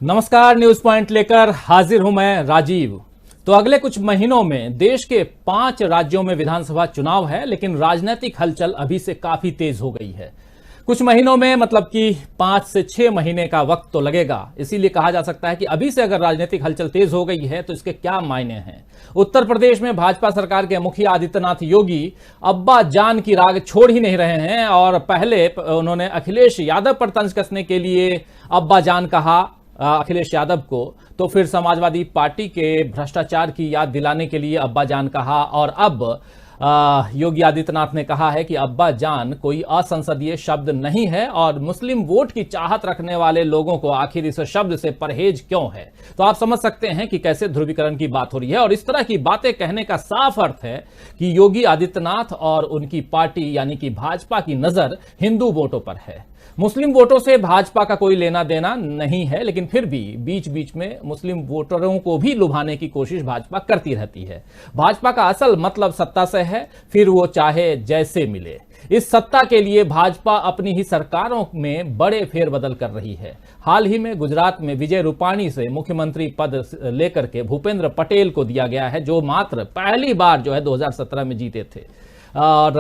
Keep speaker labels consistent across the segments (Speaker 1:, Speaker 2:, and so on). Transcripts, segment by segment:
Speaker 1: नमस्कार, news point लेकर हाजिर हूं मैं राजीव। तो अगले कुछ महीनों में देश के 5 राज्यों में विधानसभा चुनाव है, लेकिन राजनीतिक हलचल अभी से काफी तेज हो गई है। कुछ महीनों में मतलब कि 5 से 6 महीने का वक्त तो लगेगा। इसीलिए कहा जा सकता है कि अभी से अगर राजनीतिक हलचल तेज हो गई है तो इसके क्या मायने हैं। उत्तर प्रदेश में भाजपा सरकार के मुखिया आदित्यनाथ योगी अब्बा जान की राग छोड़ ही नहीं रहे हैं और पहले उन्होंने अखिलेश यादव पर तंज कसने के लिए अब्बा जान कहा अखिलेश यादव को, तो फिर समाजवादी पार्टी के भ्रष्टाचार की याद दिलाने के लिए अब्बा जान कहा और अब योगी आदित्यनाथ ने कहा है कि अब्बा जान कोई असंसदीय शब्द नहीं है और मुस्लिम वोट की चाहत रखने वाले लोगों को आखिर इस शब्द से परहेज क्यों है। तो आप समझ सकते हैं कि कैसे ध्रुवीकरण की बात हो रही है और इस तरह की बातें कहने का साफ अर्थ है कि योगी आदित्यनाथ और उनकी पार्टी यानी कि भाजपा की नजर हिंदू वोटों पर है। मुस्लिम वोटों से भाजपा का कोई लेना देना नहीं है, लेकिन फिर भी बीच बीच में मुस्लिम वोटरों को भी लुभाने की कोशिश भाजपा करती रहती है। भाजपा का असल मतलब सत्ता से है, फिर वो चाहे जैसे मिले। इस सत्ता के लिए भाजपा अपनी ही सरकारों में बड़े फेरबदल कर रही है। हाल ही में गुजरात में विजय रूपाणी से मुख्यमंत्री पद लेकर के भूपेंद्र पटेल को दिया गया है, जो मात्र पहली बार जो है 2017 में जीते थे और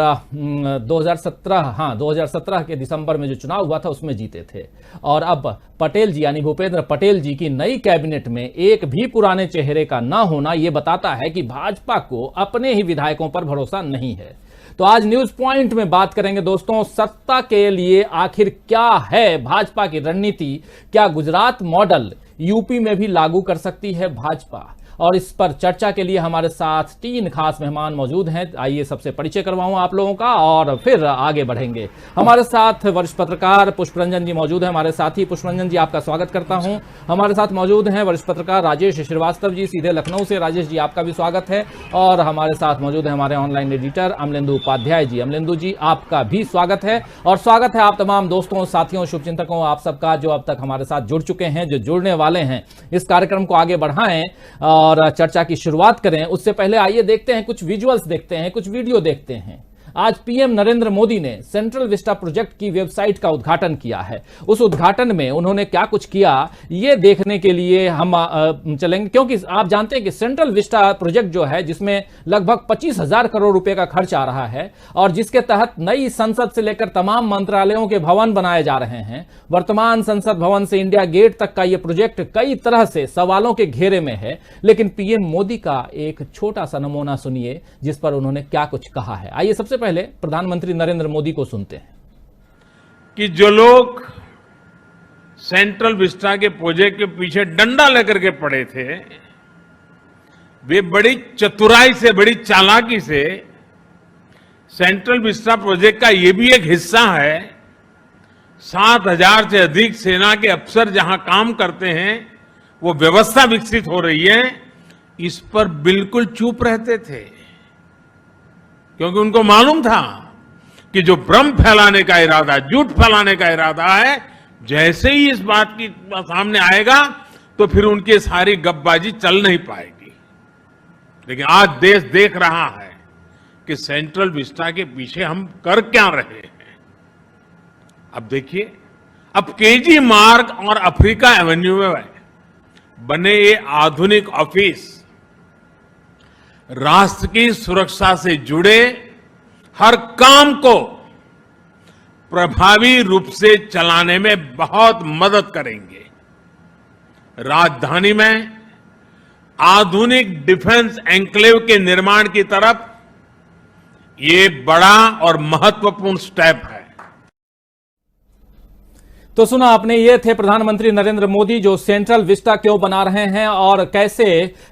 Speaker 1: 2017 के दिसंबर में जो चुनाव हुआ था उसमें जीते थे। और अब पटेल जी यानी भूपेंद्र पटेल जी की नई कैबिनेट में एक भी पुराने चेहरे का ना होना यह बताता है कि भाजपा को अपने ही विधायकों पर भरोसा नहीं है। तो आज न्यूज पॉइंट में बात करेंगे दोस्तों, सत्ता के लिए आखिर क्या है भाजपा की रणनीति। क्या गुजरात मॉडल यूपी में भी लागू कर सकती है भाजपा? और इस पर चर्चा के लिए हमारे साथ 3 खास मेहमान मौजूद हैं। आइए सबसे परिचय करवाऊं आप लोगों का और फिर आगे बढ़ेंगे। हमारे साथ वरिष्ठ पत्रकार पुष्परंजन जी मौजूद हैं हमारे साथ ही। पुष्परंजन जी, आपका स्वागत करता हूं। हमारे साथ मौजूद हैं वरिष्ठ पत्रकार राजेश श्रीवास्तव जी, सीधे लखनऊ से। राजेश जी, आपका भी स्वागत है। और हमारे साथ मौजूद है हमारे ऑनलाइन एडिटर अमलेंदु उपाध्याय जी। अमलेंदु जी, आपका भी स्वागत है। और स्वागत है आप तमाम दोस्तों, साथियों, शुभचिंतकों, आप सबका जो अब तक हमारे साथ जुड़ चुके हैं, जो जुड़ने वाले हैं। इस कार्यक्रम को आगे बढ़ाएं और चर्चा की शुरुआत करें। उससे पहले आइए देखते हैं, कुछ विजुअल्स देखते हैं, कुछ वीडियो देखते हैं। आज पीएम नरेंद्र मोदी ने सेंट्रल विस्टा प्रोजेक्ट की वेबसाइट का उद्घाटन किया है। उस उद्घाटन में उन्होंने क्या कुछ किया ये देखने के लिए हम चलेंगे, क्योंकि आप जानते हैं कि सेंट्रल विस्टा प्रोजेक्ट जो है जिसमें लगभग 25,000 करोड़ रुपए का खर्च आ रहा है और जिसके तहत नई संसद से लेकर तमाम मंत्रालयों के भवन बनाए जा रहे हैं। वर्तमान संसद भवन से इंडिया गेट तक का यह प्रोजेक्ट कई तरह से सवालों के घेरे में है, लेकिन पीएम मोदी का एक छोटा सा नमूना सुनिए जिस पर उन्होंने क्या कुछ कहा है। आइए सबसे पहले प्रधानमंत्री नरेंद्र मोदी को सुनते हैं।
Speaker 2: कि जो लोग सेंट्रल विस्टा के प्रोजेक्ट के पीछे डंडा लेकर के पड़े थे, वे बड़ी चतुराई से, बड़ी चालाकी से सेंट्रल विस्टा प्रोजेक्ट का ये भी एक हिस्सा है। 7,000 से अधिक सेना के अफसर जहां काम करते हैं, वो व्यवस्था विकसित हो रही है, इस पर बिल्कुल चुप रहते थे, क्योंकि उनको मालूम था कि जो भ्रम फैलाने का इरादा, झूठ फैलाने का इरादा है, जैसे ही इस बात की सामने आएगा तो फिर उनकी सारी गपबाजी चल नहीं पाएगी। लेकिन आज देश देख रहा है कि सेंट्रल विस्टा के पीछे हम कर क्या रहे हैं। अब देखिए, अब केजी मार्ग और अफ्रीका एवेन्यू में बने ये आधुनिक ऑफिस राष्ट्र की सुरक्षा से जुड़े हर काम को प्रभावी रूप से चलाने में बहुत मदद करेंगे। राजधानी में आधुनिक डिफेंस एन्क्लेव के निर्माण की तरफ ये बड़ा और महत्वपूर्ण स्टेप है।
Speaker 1: तो सुना आपने, ये थे प्रधानमंत्री नरेंद्र मोदी जो सेंट्रल विस्टा क्यों बना रहे हैं और कैसे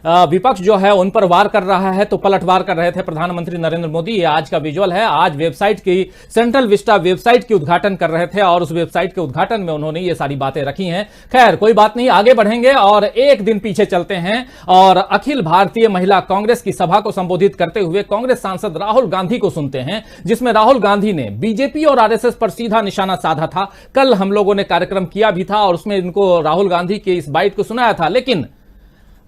Speaker 1: विपक्ष जो है उन पर वार कर रहा है तो पलटवार कर रहे थे प्रधानमंत्री नरेंद्र मोदी। ये आज का विजुअल है। आज वेबसाइट की, सेंट्रल विस्टा वेबसाइट की उद्घाटन कर रहे थे और उस वेबसाइट के उद्घाटन में उन्होंने ये सारी बातें रखी हैं। खैर कोई बात नहीं, आगे बढ़ेंगे और एक दिन पीछे चलते हैं और अखिल भारतीय महिला कांग्रेस की सभा को संबोधित करते हुए कांग्रेस सांसद राहुल गांधी को सुनते हैं, जिसमें राहुल गांधी ने बीजेपी और आरएसएस पर सीधा निशाना साधा था। कल हम लोगों ने कार्यक्रम किया भी था और उसमें इनको राहुल गांधी के इस बाइट को सुनाया था, लेकिन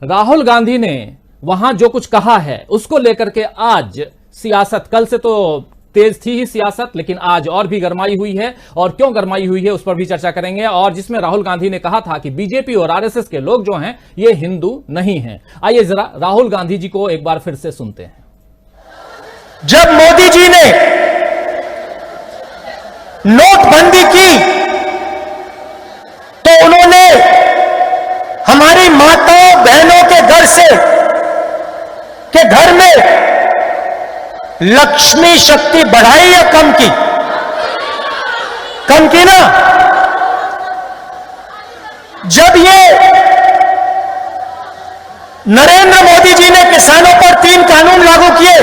Speaker 1: राहुल गांधी ने वहां जो कुछ कहा है उसको लेकर के आज सियासत, कल से तो तेज थी ही सियासत, लेकिन आज और भी गरमाई हुई है, और क्यों गरमाई हुई है उस पर भी चर्चा करेंगे। और जिसमें राहुल गांधी ने कहा था कि बीजेपी और आरएसएस के लोग जो हैं ये हिंदू नहीं हैं। आइए जरा राहुल गांधी जी को एक बार फिर से सुनते हैं।
Speaker 3: जब मोदी जी ने नोटबंदी की तो उन्होंने हमारी माताओं बहनों के घर में लक्ष्मी शक्ति बढ़ाई या कम की? कम की ना। जब ये नरेंद्र मोदी जी ने किसानों पर 3 कानून लागू किए,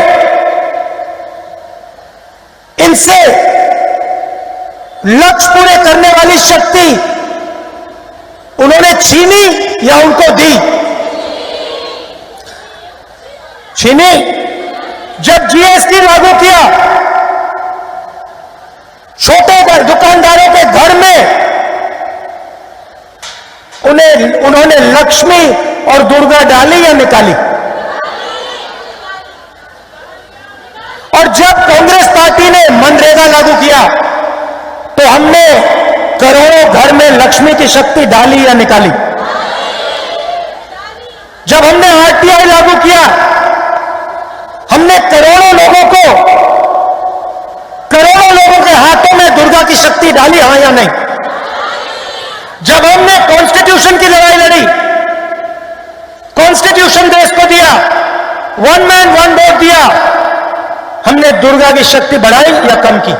Speaker 3: इनसे लक्ष्य पूरे करने वाली शक्ति उन्होंने छीनी या उनको दी? छीनी। जब जीएसटी लागू किया, छोटे दुकानदारों के घर में उन्होंने लक्ष्मी और दुर्गा डाली या निकाली? और जब कांग्रेस पार्टी ने मनरेगा लागू किया तो हमने करोड़ों घर में लक्ष्मी की शक्ति डाली या निकाली? जब हमने आरटीआई लागू किया, हमने करोड़ों लोगों के हाथों में दुर्गा की शक्ति डाली, हां या नहीं? जब हमने कॉन्स्टिट्यूशन की लड़ाई लड़ी, कॉन्स्टिट्यूशन देश को दिया, 1 मैन 1 वोट दिया, हमने दुर्गा की शक्ति बढ़ाई या कम की?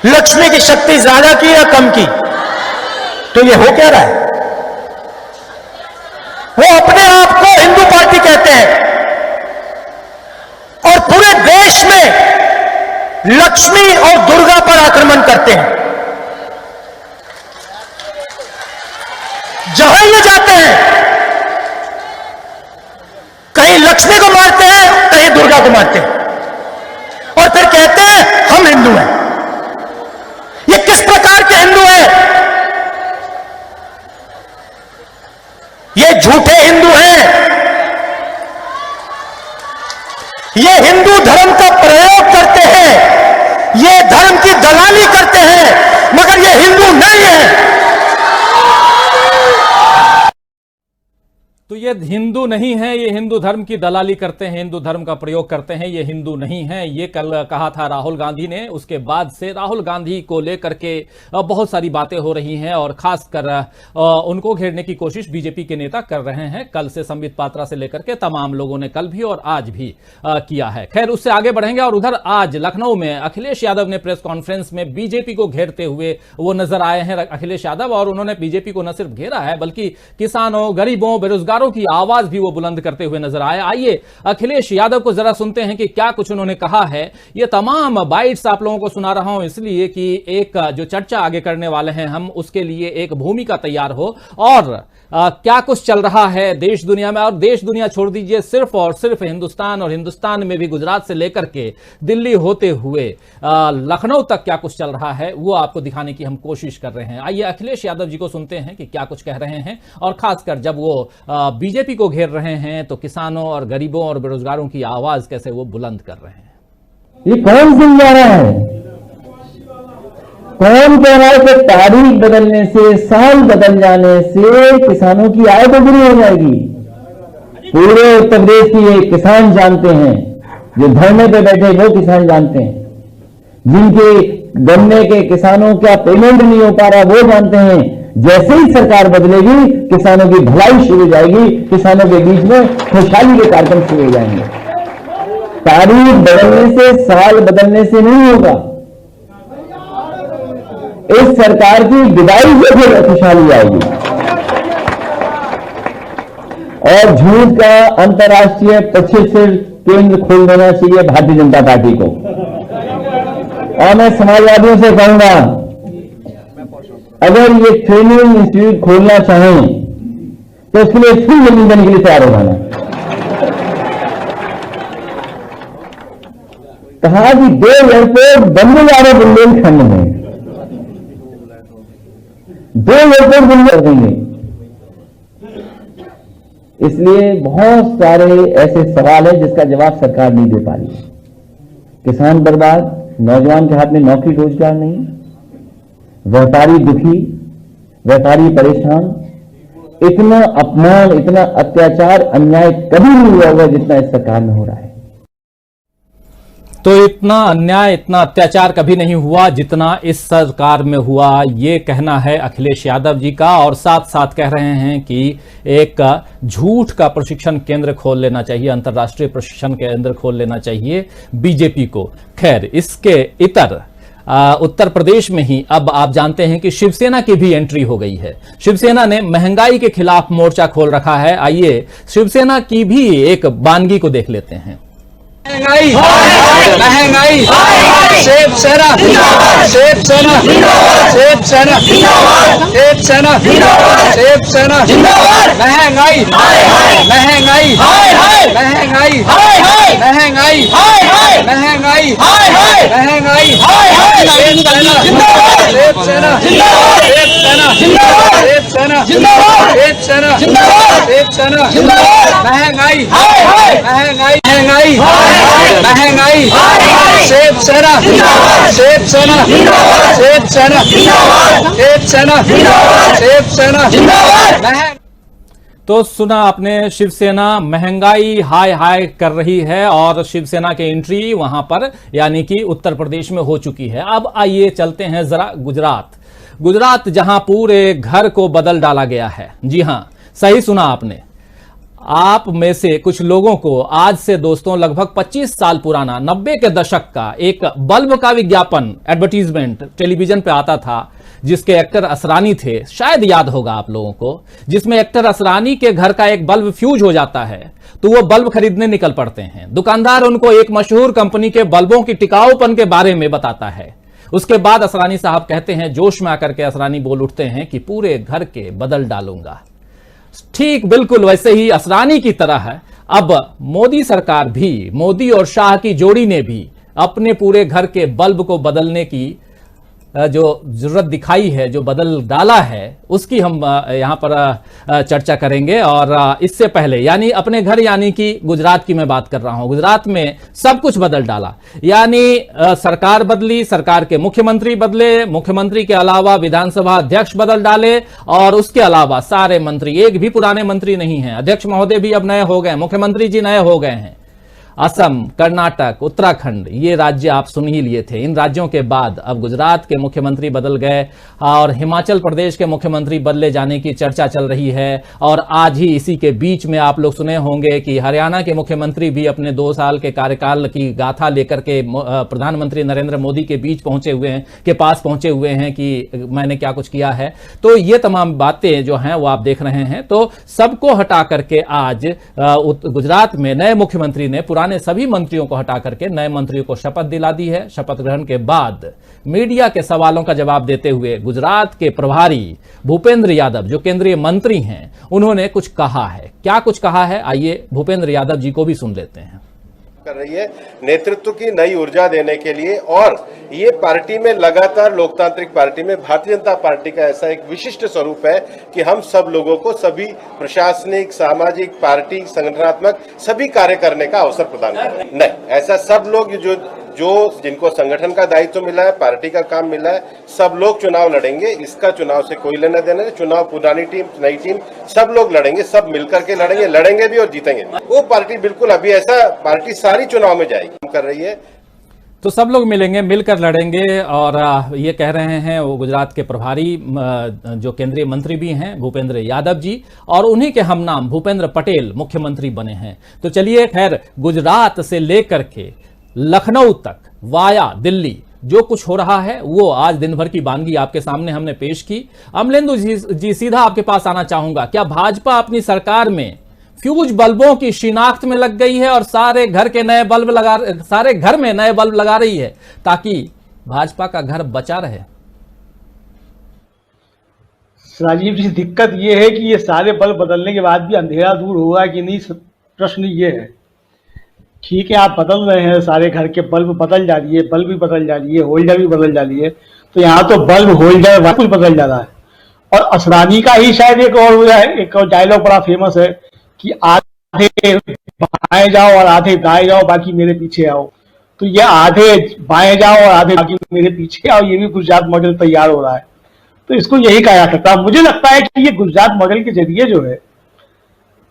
Speaker 3: लक्ष्मी की शक्ति ज्यादा की या कम की? तो ये हो क्या रहा है? वो अपने आप को हिंदू पार्टी कहते हैं और पूरे देश में लक्ष्मी और दुर्गा पर आक्रमण करते हैं। जहां ये जाते हैं, कहीं लक्ष्मी को मारते हैं, कहीं दुर्गा को मारते हैं, और फिर कहते हैं हम हिंदू हैं। ये किस प्रकार के हिंदू हैं? ये झूठे हिंदू हैं। ये हिंदू धर्म का प्रयोग करते हैं, ये धर्म की दलाली करते हैं, मगर ये हिंदू नहीं है।
Speaker 1: तो ये हिंदू नहीं है, ये हिंदू धर्म की दलाली करते हैं, हिंदू धर्म का प्रयोग करते हैं, ये हिंदू नहीं है, ये कल कहा था राहुल गांधी ने। उसके बाद से राहुल गांधी को लेकर के बहुत सारी बातें हो रही हैं और खासकर उनको घेरने की कोशिश बीजेपी के नेता कर रहे हैं। कल से संबित पात्रा से लेकर के तमाम लोगों ने कल भी और आज भी किया है। खैर, उससे आगे बढ़ेंगे। और उधर आज लखनऊ में अखिलेश यादव ने प्रेस कॉन्फ्रेंस में बीजेपी को घेरते हुए वो नजर आए हैं अखिलेश यादव, और उन्होंने बीजेपी को न सिर्फ घेरा है बल्कि किसानों, गरीबों, बेरोजगारों की आवाज भी वो बुलंद करते हुए नजर आए। आइए अखिलेश यादव को जरा सुनते हैं कि क्या कुछ उन्होंने कहा है। ये तमाम बाइट्स आप लोगों को सुना रहा हूं इसलिए कि एक जो चर्चा आगे करने वाले हैं हम, उसके लिए एक भूमिका तैयार हो और क्या कुछ चल रहा है देश दुनिया में। और देश दुनिया छोड़ दीजिए, सिर्फ और सिर्फ हिंदुस्तान, और हिंदुस्तान में भी गुजरात से लेकर के दिल्ली होते हुए लखनऊ तक क्या कुछ चल रहा है वो आपको दिखाने की हम कोशिश कर रहे हैं। आइए अखिलेश यादव जी को सुनते हैं कि क्या कुछ कह रहे हैं, और खासकर जब वो बीजेपी को घेर रहे हैं तो किसानों और गरीबों और बेरोजगारों की आवाज कैसे वो बुलंद कर रहे हैं।
Speaker 4: ये कौन समझा रहा है? कौन कह रहा है कि तारीख बदलने से, साल बदल जाने से किसानों की आय दोगुनी हो जाएगी? पूरे उत्तर प्रदेश की ये किसान जानते हैं, जो धरने पे बैठे वो किसान जानते हैं, जिनके गन्ने के किसानों का पेमेंट नहीं हो पा रहा वो जानते हैं। जैसे ही सरकार बदलेगी किसानों की भलाई शुरू हो जाएगी, किसानों के बीच में खुशहाली के कार्यक्रम शुरू हो जाएंगे। तारीख बदलने से, साल बदलने से नहीं होगा। इस सरकार की विदाई से फिर खुशहाली आएगी। और झूठ का अंतर्राष्ट्रीय प्रशिक्षण केंद्र खोल देना चाहिए भारतीय जनता पार्टी को। और मैं समाजवादियों से कहूंगा, अगर ये ट्रेनिंग इंस्टीट्यूट खोलना चाहें तो उसके लिए फुल जमीन देने के लिए तैयार हो जाना। कहा कि 2 एयरपोर्ट बनने जा रहे बुंदेलखंड में, 2 एयरपोर्ट बनने कर देंगे। इसलिए बहुत सारे ऐसे सवाल हैं जिसका जवाब सरकार नहीं दे पा रही। किसान बर्बाद, नौजवान के हाथ में नौकरी रोजगार नहीं, व्यापारी दुखी, व्यापारी परेशान। इतना अपमान, इतना अत्याचार, अन्याय कभी नहीं हुआ होगा जितना इस सरकार में हो रहा है।
Speaker 1: तो इतना अन्याय, इतना अत्याचार कभी नहीं हुआ जितना इस सरकार में हुआ, ये कहना है अखिलेश यादव जी का। और साथ साथ कह रहे हैं कि एक झूठ का प्रशिक्षण केंद्र खोल लेना चाहिए, अंतर्राष्ट्रीय प्रशिक्षण केंद्र खोल लेना चाहिए बीजेपी को। खैर, इसके इतर उत्तर प्रदेश में ही अब आप जानते हैं कि शिवसेना की भी एंट्री हो गई है। शिवसेना ने महंगाई के खिलाफ मोर्चा खोल रखा है। आइए शिवसेना की भी एक बानगी को देख लेते हैं।
Speaker 5: महंगाई, महंगाई, सेब सेना, सेब सेना, सेब सेना, सेब सेना, सेब सेना, महंगाई, महंगाई, महंगाई, महंगाई, महंगाई, महंगाई, सेब सेना, सेब सेना, सेब सेना, सेब सेना, सेब सेना, सेब सेना, महंगाई, महंगाई, महंगाई, महंगाई, सेब सेना, सेब सेना, सेब सेना, सेब सेना, सेब सेना।
Speaker 1: तो सुना आपने, शिवसेना महंगाई हाय हाय कर रही है और शिवसेना की एंट्री वहां पर यानी कि उत्तर प्रदेश में हो चुकी है। अब आइए चलते हैं जरा गुजरात। गुजरात जहां पूरे घर को बदल डाला गया है। जी हां, सही सुना आपने। आप में से कुछ लोगों को आज से दोस्तों लगभग 25 साल पुराना 90 के दशक का एक बल्ब का विज्ञापन, एडवर्टीजमेंट टेलीविजन पे आता था, जिसके एक्टर असरानी थे, शायद याद होगा आप लोगों को, जिसमें एक्टर असरानी के घर का एक बल्ब फ्यूज हो जाता है तो वो बल्ब खरीदने निकल पड़ते हैं। दुकानदार उनको एक मशहूर कंपनी के बल्बों की टिकाऊपन के बारे में बताता है। उसके बाद असरानी साहब कहते हैं, जोश में आकर के असरानी बोल उठते हैं कि पूरे घर के बदल डालूंगा। ठीक बिल्कुल वैसे ही असरानी की तरह है अब मोदी सरकार भी, मोदी और शाह की जोड़ी ने भी अपने पूरे घर के बल्ब को बदलने की जो जरूरत दिखाई है, जो बदल डाला है, उसकी हम यहां पर चर्चा करेंगे। और इससे पहले यानी अपने घर यानी कि गुजरात की मैं बात कर रहा हूं। गुजरात में सब कुछ बदल डाला, यानी सरकार बदली, सरकार के मुख्यमंत्री बदले, मुख्यमंत्री के अलावा विधानसभा अध्यक्ष बदल डाले और उसके अलावा सारे मंत्री, एक भी पुराने मंत्री नहीं है। अध्यक्ष महोदय भी अब नए हो गए, मुख्यमंत्री जी नए हो गए हैं। असम, कर्नाटक, उत्तराखंड, ये राज्य आप सुन ही लिए थे। इन राज्यों के बाद अब गुजरात के मुख्यमंत्री बदल गए और हिमाचल प्रदेश के मुख्यमंत्री बदले जाने की चर्चा चल रही है। और आज ही इसी के बीच में आप लोग सुने होंगे कि हरियाणा के मुख्यमंत्री भी अपने 2 साल के कार्यकाल की गाथा लेकर के प्रधानमंत्री नरेंद्र मोदी के बीच पहुंचे हुए हैं, के पास पहुंचे हुए हैं कि मैंने क्या कुछ किया है। तो ये तमाम बातें जो हैं वो आप देख रहे हैं। तो सबको हटा करके आज गुजरात में नए मुख्यमंत्री ने पुराने सभी मंत्रियों को हटा करके नए मंत्रियों को शपथ दिला दी है। शपथ ग्रहण के बाद मीडिया के सवालों का जवाब देते हुए गुजरात के प्रभारी भूपेंद्र यादव, जो केंद्रीय मंत्री हैं, उन्होंने कुछ कहा है। क्या कुछ कहा है, आइए भूपेंद्र यादव जी को भी सुन लेते हैं।
Speaker 6: कर रही है नेतृत्व की नई ऊर्जा देने के लिए। और ये पार्टी में लगातार, लोकतांत्रिक पार्टी में भारतीय जनता पार्टी का ऐसा एक विशिष्ट स्वरूप है कि हम सब लोगों को सभी प्रशासनिक, सामाजिक, पार्टी, संगठनात्मक सभी कार्य करने का अवसर प्रदान करते हैं। नहीं, ऐसा सब लोग जो जिनको संगठन का दायित्व मिला है, पार्टी का काम मिला है, सब लोग चुनाव लड़ेंगे। इसका चुनाव से कोई लेना देना नहीं। चुनाव पुरानी टीम, नई टीम, सब लोग लड़ेंगे, सब मिलकर के लड़ेंगे, लड़ेंगे भी और जीतेंगे। वो पार्टी बिल्कुल अभी ऐसा पार्टी सारी चुनाव में जाएगी, कर रही है।
Speaker 1: तो सब लोग मिलेंगे, मिलकर लड़ेंगे। और ये कह रहे हैं वो गुजरात के प्रभारी जो केंद्रीय मंत्री भी हैं भूपेंद्र यादव जी, और उन्हीं के हम नाम भूपेंद्र पटेल मुख्यमंत्री बने हैं। तो चलिए, खैर गुजरात से लेकर के लखनऊ तक वाया दिल्ली जो कुछ हो रहा है वो आज दिन भर की बानगी आपके सामने हमने पेश की। अमलेंदु जी सीधा आपके पास आना चाहूंगा, क्या भाजपा अपनी सरकार में फ्यूज बल्बों की शिनाख्त में लग गई है और सारे घर में नए बल्ब लगा रही है ताकि भाजपा का घर बचा रहे?
Speaker 7: राजीव जी, दिक्कत ये है कि ये सारे बल्ब बदलने के बाद भी अंधेरा दूर होगा कि नहीं, प्रश्न ये है। ठीक है, आप बदल रहे हैं, सारे घर के बल्ब बदल जा रही है, बल्ब भी बदल जा रही है, होल्डर भी बदल जा रही है। तो यहाँ तो बल्ब, होल्डर कुछ बदल जा रहा है। और असरानी का ही शायद एक और डायलॉग बड़ा फेमस है कि आधे बाएं जाओ और आधे दाएं जाओ, बाकी मेरे पीछे आओ। तो ये आधे बाएं जाओ और आधे बाकी मेरे पीछे आओ, ये भी गुजरात मॉडल तैयार हो रहा है। तो इसको यही कहा जा सकता है। मुझे लगता है कि ये गुजरात मॉडल के जरिए जो है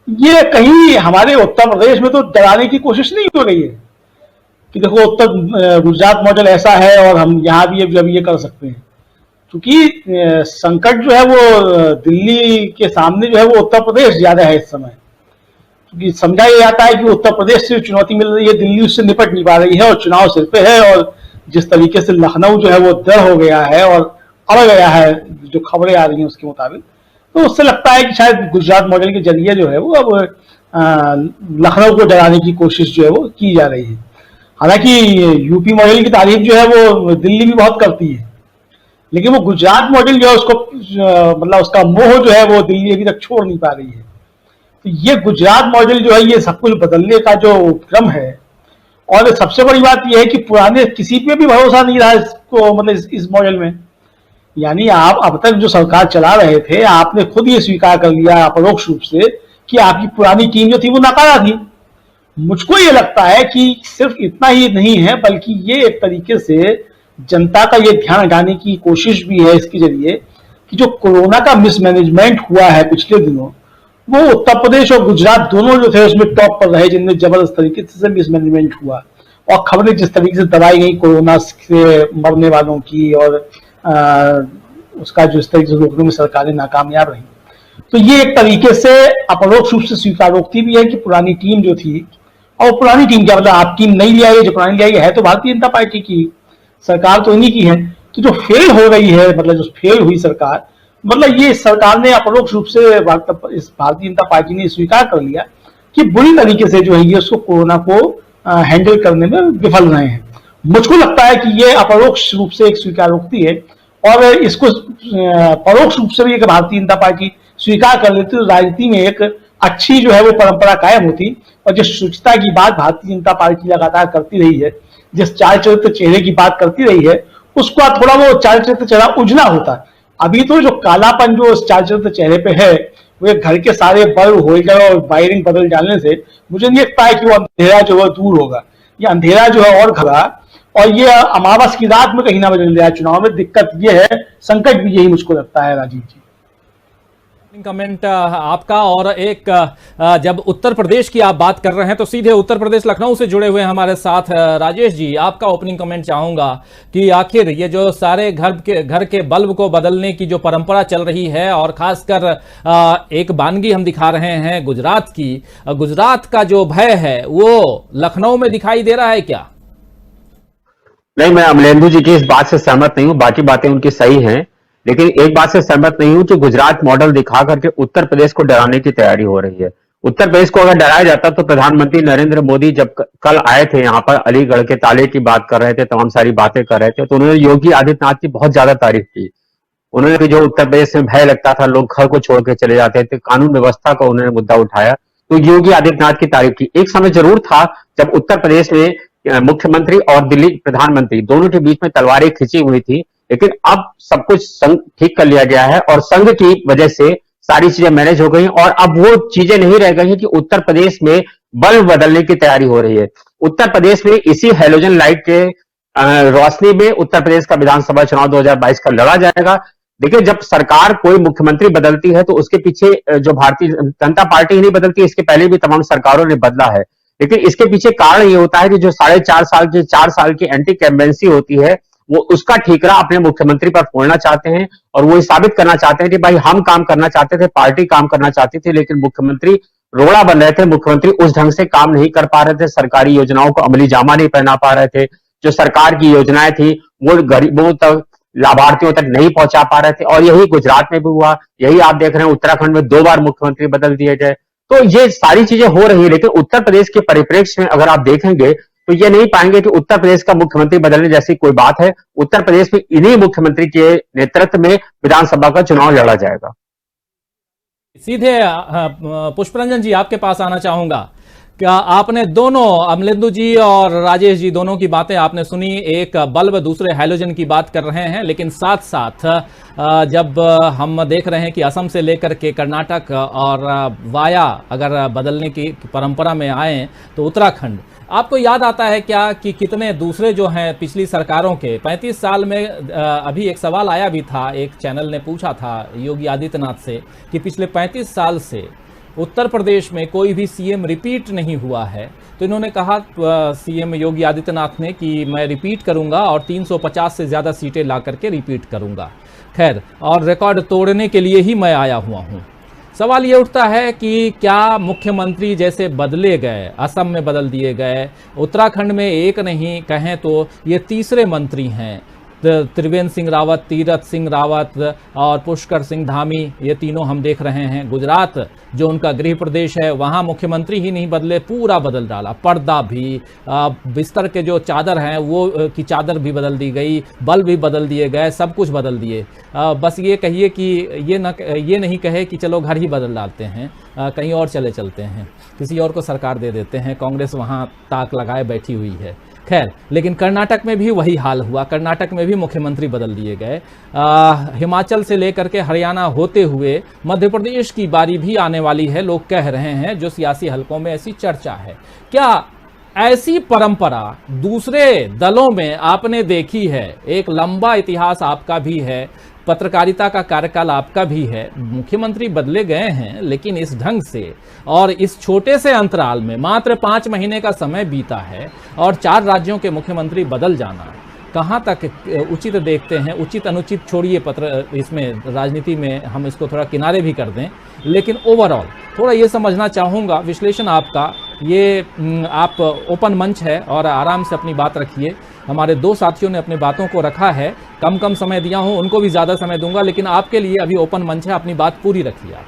Speaker 7: ये कहीं हमारे उत्तर प्रदेश में तो डराने की कोशिश नहीं हो रही है कि देखो उत्तर गुजरात मॉडल ऐसा है और हम यहाँ भी अब ये कर सकते हैं, क्योंकि संकट जो है वो दिल्ली के सामने जो है वो उत्तर प्रदेश ज्यादा है इस समय, क्योंकि समझा यह जाता है कि उत्तर प्रदेश से चुनौती मिल रही है, दिल्ली उससे निपट नहीं पा रही है और चुनाव सिर पे है। और जिस तरीके से लखनऊ जो है वो दर हो गया है और अड़ गया है, जो खबरें आ रही हैं उसके मुताबिक, तो उससे लगता है कि शायद गुजरात मॉडल के जरिए जो है वो अब लखनऊ को डराने की कोशिश जो है वो की जा रही है। हालांकि यूपी मॉडल की तारीफ जो है वो दिल्ली भी बहुत करती है, लेकिन वो गुजरात मॉडल जो है उसको मतलब उसका मोह जो है वो दिल्ली अभी तक छोड़ नहीं पा रही है। तो ये गुजरात मॉडल जो है ये सब कुछ बदलने का जो क्रम है, और सबसे बड़ी बात यह है कि पुराने किसी पे भी भरोसा नहीं रहा इसको, मतलब इस मॉडल में। यानी आप अब तक जो सरकार चला रहे थे, आपने खुद ये स्वीकार कर लिया अपरोक्ष रूप से कि आपकी पुरानी टीम जो थी वो नाकारा थी। मुझको ये लगता है कि सिर्फ इतना ही नहीं है, बल्कि ये एक तरीके से जनता का ये ध्यान हटाने की कोशिश भी है इसके जरिए कि जो कोरोना का मिसमैनेजमेंट हुआ है पिछले दिनों, वो उत्तर प्रदेश और गुजरात दोनों जो थे उसमें टॉप पर रहे, जिनमें जबरदस्त तरीके से मिसमैनेजमेंट हुआ। और खबरें जिस तरीके से दबाई गई कोरोना से मरने वालों की और उसका जो इस तरीके से रोकने में सरकारें नाकामयाब रही, तो ये एक तरीके से अपरोक्ष रूप से स्वीकारोक्ति भी है कि पुरानी टीम जो थी, और पुरानी टीम क्या मतलब आप टीम नहीं ले आई, जो पुरानी ले आई है तो भारतीय जनता पार्टी की सरकार तो इन्हीं की है। तो जो फेल हो रही है, मतलब जो फेल हुई सरकार, मतलब ये सरकार ने अपरोक्ष रूप से इस भारतीय जनता पार्टी ने स्वीकार कर लिया कि बुरी तरीके से जो है ये उसको कोरोना को हैंडल करने में विफल रहे हैं। मुझको लगता है कि ये अपरोक्ष रूप से एक स्वीकारोक्ति है, और इसको परोक्ष रूप से भी एक भारतीय जनता पार्टी स्वीकार कर लेती तो राजनीति में एक अच्छी जो है वो परंपरा कायम होती। और जिस शुचिता की बात भारतीय जनता पार्टी लगातार करती रही है, जिस चाल चरित्र चेहरे की बात करती रही है, उसको थोड़ा वो चाल चरित्र चेहरा उजना होता। अभी तो जो कालापन जो उस चाल चरित्र चेहरे पे है, वो घर के सारे बल्ब होल्डर और वायरिंग बदल डालने से मुझे नहीं लगता है कि वो अंधेरा जो है दूर होगा। ये अंधेरा जो है और घबरा, और ये अमावस की रात में कहीं ना बदल जाए चुनाव में। दिक्कत ये है, संकट भी यही मुझको लगता है। राजीव जी,
Speaker 1: कमेंट आपका। और एक जब उत्तर प्रदेश की आप बात कर रहे हैं तो सीधे उत्तर प्रदेश लखनऊ से जुड़े हुए हैं हमारे साथ राजेश जी। आपका ओपनिंग कमेंट चाहूंगा कि आखिर ये जो सारे घर के बल्ब को बदलने की जो परंपरा चल रही है, और खासकर एक वानगी हम दिखा रहे हैं गुजरात की, गुजरात का जो भय है वो लखनऊ में दिखाई दे रहा है क्या?
Speaker 8: नहीं, मैं अमलेंदु जी की इस बात से सहमत नहीं हूं। बाकी बातें उनकी सही हैं, लेकिन एक बात से सहमत नहीं हूं कि गुजरात मॉडल दिखा करके उत्तर प्रदेश को डराने की तैयारी हो रही है। उत्तर प्रदेश को अगर डराया जाता तो प्रधानमंत्री नरेंद्र मोदी जब कल आए थे यहाँ पर, अलीगढ़ के ताले की बात कर रहे थे, तमाम सारी बातें कर रहे थे, तो उन्होंने योगी आदित्यनाथ की बहुत ज्यादा तारीफ की। उन्होंने जो उत्तर प्रदेश में भय लगता था, लोग घर को छोड़ के चले जाते थे, कानून व्यवस्था का उन्होंने मुद्दा उठाया, तो योगी आदित्यनाथ की तारीफ की। एक समय जरूर था जब उत्तर प्रदेश में मुख्यमंत्री और दिल्ली प्रधानमंत्री दोनों के बीच में तलवारें खिंची हुई थी, लेकिन अब सब कुछ संघ ठीक कर लिया गया है और संघ की वजह से सारी चीजें मैनेज हो गई और अब वो चीजें नहीं रह गई हैं कि उत्तर प्रदेश में बल्ब बदलने की तैयारी हो रही है। उत्तर प्रदेश में इसी हैलोजन लाइट के रोशनी में उत्तर प्रदेश का विधानसभा चुनाव 2022 का लड़ा जाएगा। देखिए, जब सरकार कोई मुख्यमंत्री बदलती है तो उसके पीछे जो भारतीय जनता पार्टी ही नहीं बदलती, इसके पहले भी तमाम सरकारों ने बदला है, लेकिन इसके पीछे कारण ये होता है कि जो 4.5 साल की एंटी कैम्पेंसी होती है, वो उसका ठीकरा अपने मुख्यमंत्री पर फोड़ना चाहते हैं और वो साबित करना चाहते हैं कि भाई हम काम करना चाहते थे, पार्टी काम करना चाहती थी, लेकिन मुख्यमंत्री रोड़ा बन रहे थे, मुख्यमंत्री उस ढंग से काम नहीं कर पा रहे थे, सरकारी योजनाओं को अमली जामा नहीं पहना पा रहे थे, जो सरकार की योजनाएं थी वो गरीबों तक, लाभार्थियों तक नहीं पहुंचा पा रहे थे। और यही गुजरात में भी हुआ, यही आप देख रहे हैं उत्तराखंड में 2 बार मुख्यमंत्री बदल दिए गए। तो ये सारी चीजें हो रही है, लेकिन उत्तर प्रदेश के परिप्रेक्ष्य में अगर आप देखेंगे तो ये नहीं पाएंगे कि उत्तर प्रदेश का मुख्यमंत्री बदलने जैसी कोई बात है। उत्तर प्रदेश में इन्हीं मुख्यमंत्री के नेतृत्व में विधानसभा का चुनाव लड़ा जाएगा।
Speaker 1: सीधे पुष्परंजन जी आपके पास आना चाहूंगा। क्या आपने दोनों, अमलेंदु जी और राजेश जी दोनों की बातें आपने सुनी, एक बल्ब दूसरे हैलोजन की बात कर रहे हैं, लेकिन साथ साथ जब हम देख रहे हैं कि असम से लेकर के कर्नाटक और वाया अगर बदलने की परंपरा में आए तो उत्तराखंड, आपको याद आता है क्या कि कितने दूसरे जो हैं पिछली सरकारों के 35 साल में, अभी एक सवाल आया भी था, एक चैनल ने पूछा था योगी आदित्यनाथ से कि पिछले 35 साल से उत्तर प्रदेश में कोई भी सीएम रिपीट नहीं हुआ है, तो इन्होंने कहा सीएम योगी आदित्यनाथ ने कि मैं रिपीट करूंगा और 350 से ज़्यादा सीटें ला करके रिपीट करूंगा। खैर, और रिकॉर्ड तोड़ने के लिए ही मैं आया हुआ हूं। सवाल ये उठता है कि क्या मुख्यमंत्री जैसे बदले गए, असम में बदल दिए गए, उत्तराखंड में एक नहीं कहें तो ये तीसरे मंत्री हैं, त्रिवेंद्र सिंह रावत, तीरथ सिंह रावत और पुष्कर सिंह धामी, ये तीनों हम देख रहे हैं। गुजरात जो उनका गृह प्रदेश है, वहाँ मुख्यमंत्री ही नहीं बदले, पूरा बदल डाला। पर्दा भी, बिस्तर के जो चादर हैं वो की चादर भी बदल दी गई, बल्ब भी बदल दिए गए, सब कुछ बदल दिए। बस ये कहिए कि ये नहीं कहे कि चलो घर ही बदल डालते हैं, कहीं और चले चलते हैं, किसी और को सरकार दे देते हैं, कांग्रेस वहाँ ताक लगाए बैठी हुई है। खैर, लेकिन कर्नाटक में भी वही हाल हुआ, कर्नाटक में भी मुख्यमंत्री बदल दिए गए। हिमाचल से लेकर के हरियाणा होते हुए मध्य प्रदेश की बारी भी आने वाली है, लोग कह रहे हैं, जो सियासी हलकों में ऐसी चर्चा है। क्या ऐसी परंपरा दूसरे दलों में आपने देखी है? एक लंबा इतिहास आपका भी है, पत्रकारिता का कार्यकाल आपका भी है, मुख्यमंत्री बदले गए हैं, लेकिन इस ढंग से और इस छोटे से अंतराल में मात्र 5 महीने का समय बीता है और 4 राज्यों के मुख्यमंत्री बदल जाना कहाँ तक उचित देखते हैं? उचित अनुचित छोड़िए, इसमें राजनीति में हम इसको थोड़ा किनारे भी कर दें, लेकिन ओवरऑल थोड़ा ये समझना चाहूँगा, विश्लेषण आपका, ये आप ओपन मंच है और आराम से अपनी बात रखिए। हमारे 2 साथियों ने अपनी बातों को रखा है, कम समय दिया हूँ, उनको भी ज़्यादा समय दूंगा, लेकिन आपके लिए अभी ओपन मंच है, अपनी बात पूरी रखिए आप।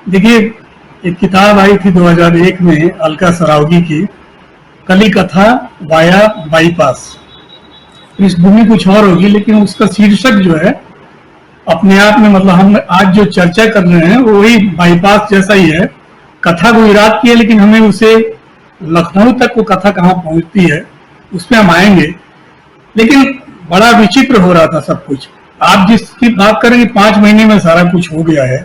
Speaker 9: देखिए, एक किताब आई थी 2001 में अलका सरावगी की, कली कथा वाया बाईपास। पृष्ठभूमि कुछ और होगी, लेकिन उसका शीर्षक जो है अपने आप में, मतलब हम आज जो चर्चा कर रहे हैं वो वही बाईपास जैसा ही है। कथा गुजरात की है, लेकिन हमें उसे लखनऊ तक वो कथा कहाँ पहुंचती है उस पर हम आएंगे। लेकिन बड़ा विचित्र हो रहा था सब कुछ। आप जिसकी बात करेंगे 5 महीने में सारा कुछ हो गया है।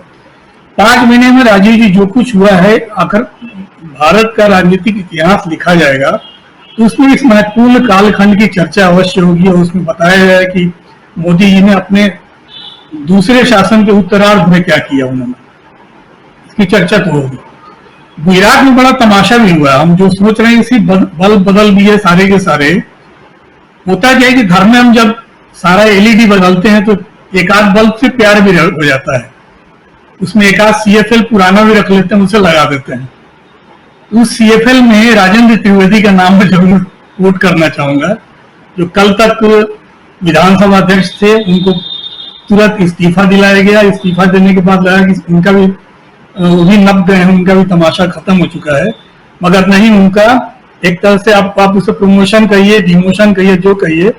Speaker 9: 5 महीने में राजीव जी जो कुछ हुआ है, अगर भारत का राजनीतिक इतिहास लिखा जाएगा तो उसमें इस महत्वपूर्ण कालखंड की चर्चा अवश्य होगी और उसमें बताया जाए कि मोदी जी ने अपने दूसरे शासन के उत्तरार्ध में क्या किया, उन्होंने, इसकी चर्चा तो होगी। गुजरात में बड़ा तमाशा भी हुआ। हम जो सोच रहे हैं इसी बल्ब बदल दिए सारे के सारे। होता क्या है कि घर में हम जब सारा एलईडी बदलते हैं तो एक आध बल्ब से प्यार भी हो जाता है, उसमें एक आध सीएफएल पुराना भी रख लेते हैं, उसे लगा देते हैं। उस सीएफएल में राजेंद्र त्रिवेदी का नाम मैं जरूर कोट करना चाहूंगा, जो कल तक विधानसभा अध्यक्ष थे, उनको तुरंत इस्तीफा दिलाया गया। इस्तीफा देने के बाद लगा कि उनका भी वो भी नप गए हैं, उनका भी तमाशा खत्म हो चुका है, मगर नहीं, उनका एक तरह से आप उसे प्रमोशन कहिए, डिमोशन कहिए, जो कहिए,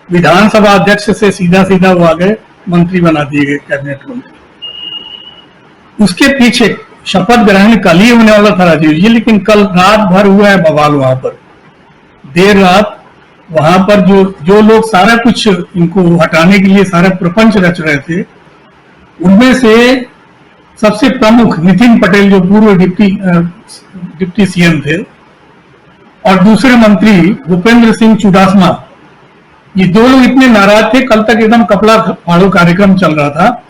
Speaker 9: विधानसभा अध्यक्ष से सीधा वो आ गए, मंत्री बना दिए गए, कैबिनेट मंत्री। उसके पीछे शपथ ग्रहण कल ही होने वाला था राजीव जी, लेकिन कल रात भर हुआ है बवाल वहां पर। देर रात वहां पर जो लोग सारा कुछ इनको हटाने के लिए सारा प्रपंच रच रहे थे, उनमें से सबसे प्रमुख नितिन पटेल, जो पूर्व डिप्टी सीएम थे, और दूसरे मंत्री भूपेंद्र सिंह चुडासमा, ये 2 लोग इतने नाराज थे। कल तक एकदम कपड़ा फाड़ो कार्यक्रम चल रहा था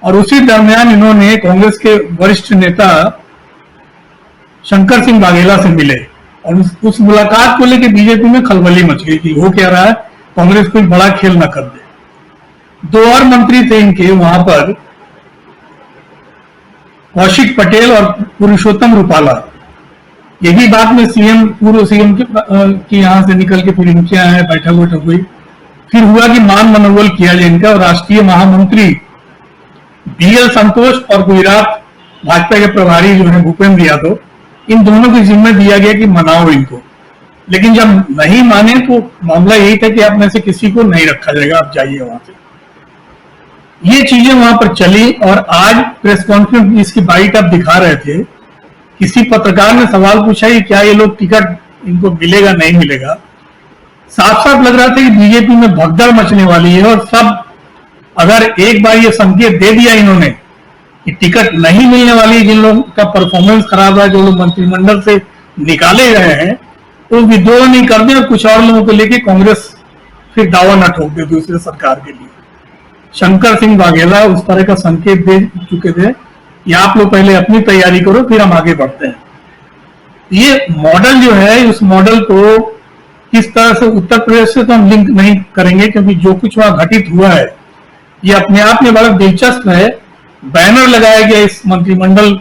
Speaker 9: और उसी दरमियान इन्होंने कांग्रेस के वरिष्ठ नेता शंकर सिंह वाघेला से मिले और उस मुलाकात को लेकर बीजेपी में खलबली मच गई कि वो कह रहा है कांग्रेस कोई बड़ा खेल न कर दे। 2 और मंत्री थे इनके वहां पर, कौशिक पटेल और पुरुषोत्तम रूपाला। यही बात में पूर्व सीएम की यहाँ से निकल के फिर इनके यहाँ है, बैठक हुई। फिर हुआ कि मान मनोबल किया जाए इनका, और राष्ट्रीय महामंत्री बीएल संतोष और गुजरात भाजपा के प्रभारी जो है भूपेंद्र यादव, इन दोनों को जिम्मे दिया गया कि मनाओ इनको। लेकिन जब नहीं माने तो मामला यही था कि आप में से किसी को नहीं रखा जाएगा, आप जाइए वहां से। ये चीजें वहां पर चली और आज प्रेस कॉन्फ्रेंस इसकी बाइट आप दिखा रहे थे। किसी पत्रकार ने सवाल पूछा कि क्या ये लोग टिकट इनको मिलेगा नहीं मिलेगा। साफ लग रहा था कि बीजेपी में भगदड़ मचने वाली है और सब, अगर एक बार ये संकेत दे दिया इन्होंने कि टिकट नहीं मिलने वाली, जिन लोगों का परफॉर्मेंस खराब है, जो लोग मंत्रिमंडल से निकाले गए हैं तो विद्रोह नहीं कर दे और कुछ और लोगों को लेके कांग्रेस फिर दावा न ठोक दे दूसरे सरकार के लिए। शंकर सिंह वाघेला उस तरह का संकेत दे चुके थे कि आप लोग पहले अपनी तैयारी करो फिर हम आगे बढ़ते हैं। ये मॉडल जो है, उस मॉडल को किस तरह से उत्तर प्रदेश से तो हम लिंक नहीं करेंगे क्योंकि जो कुछ वहां घटित हुआ है ये अपने आप में बड़ा दिलचस्प है। बैनर लगाया गया इस मंत्रिमंडल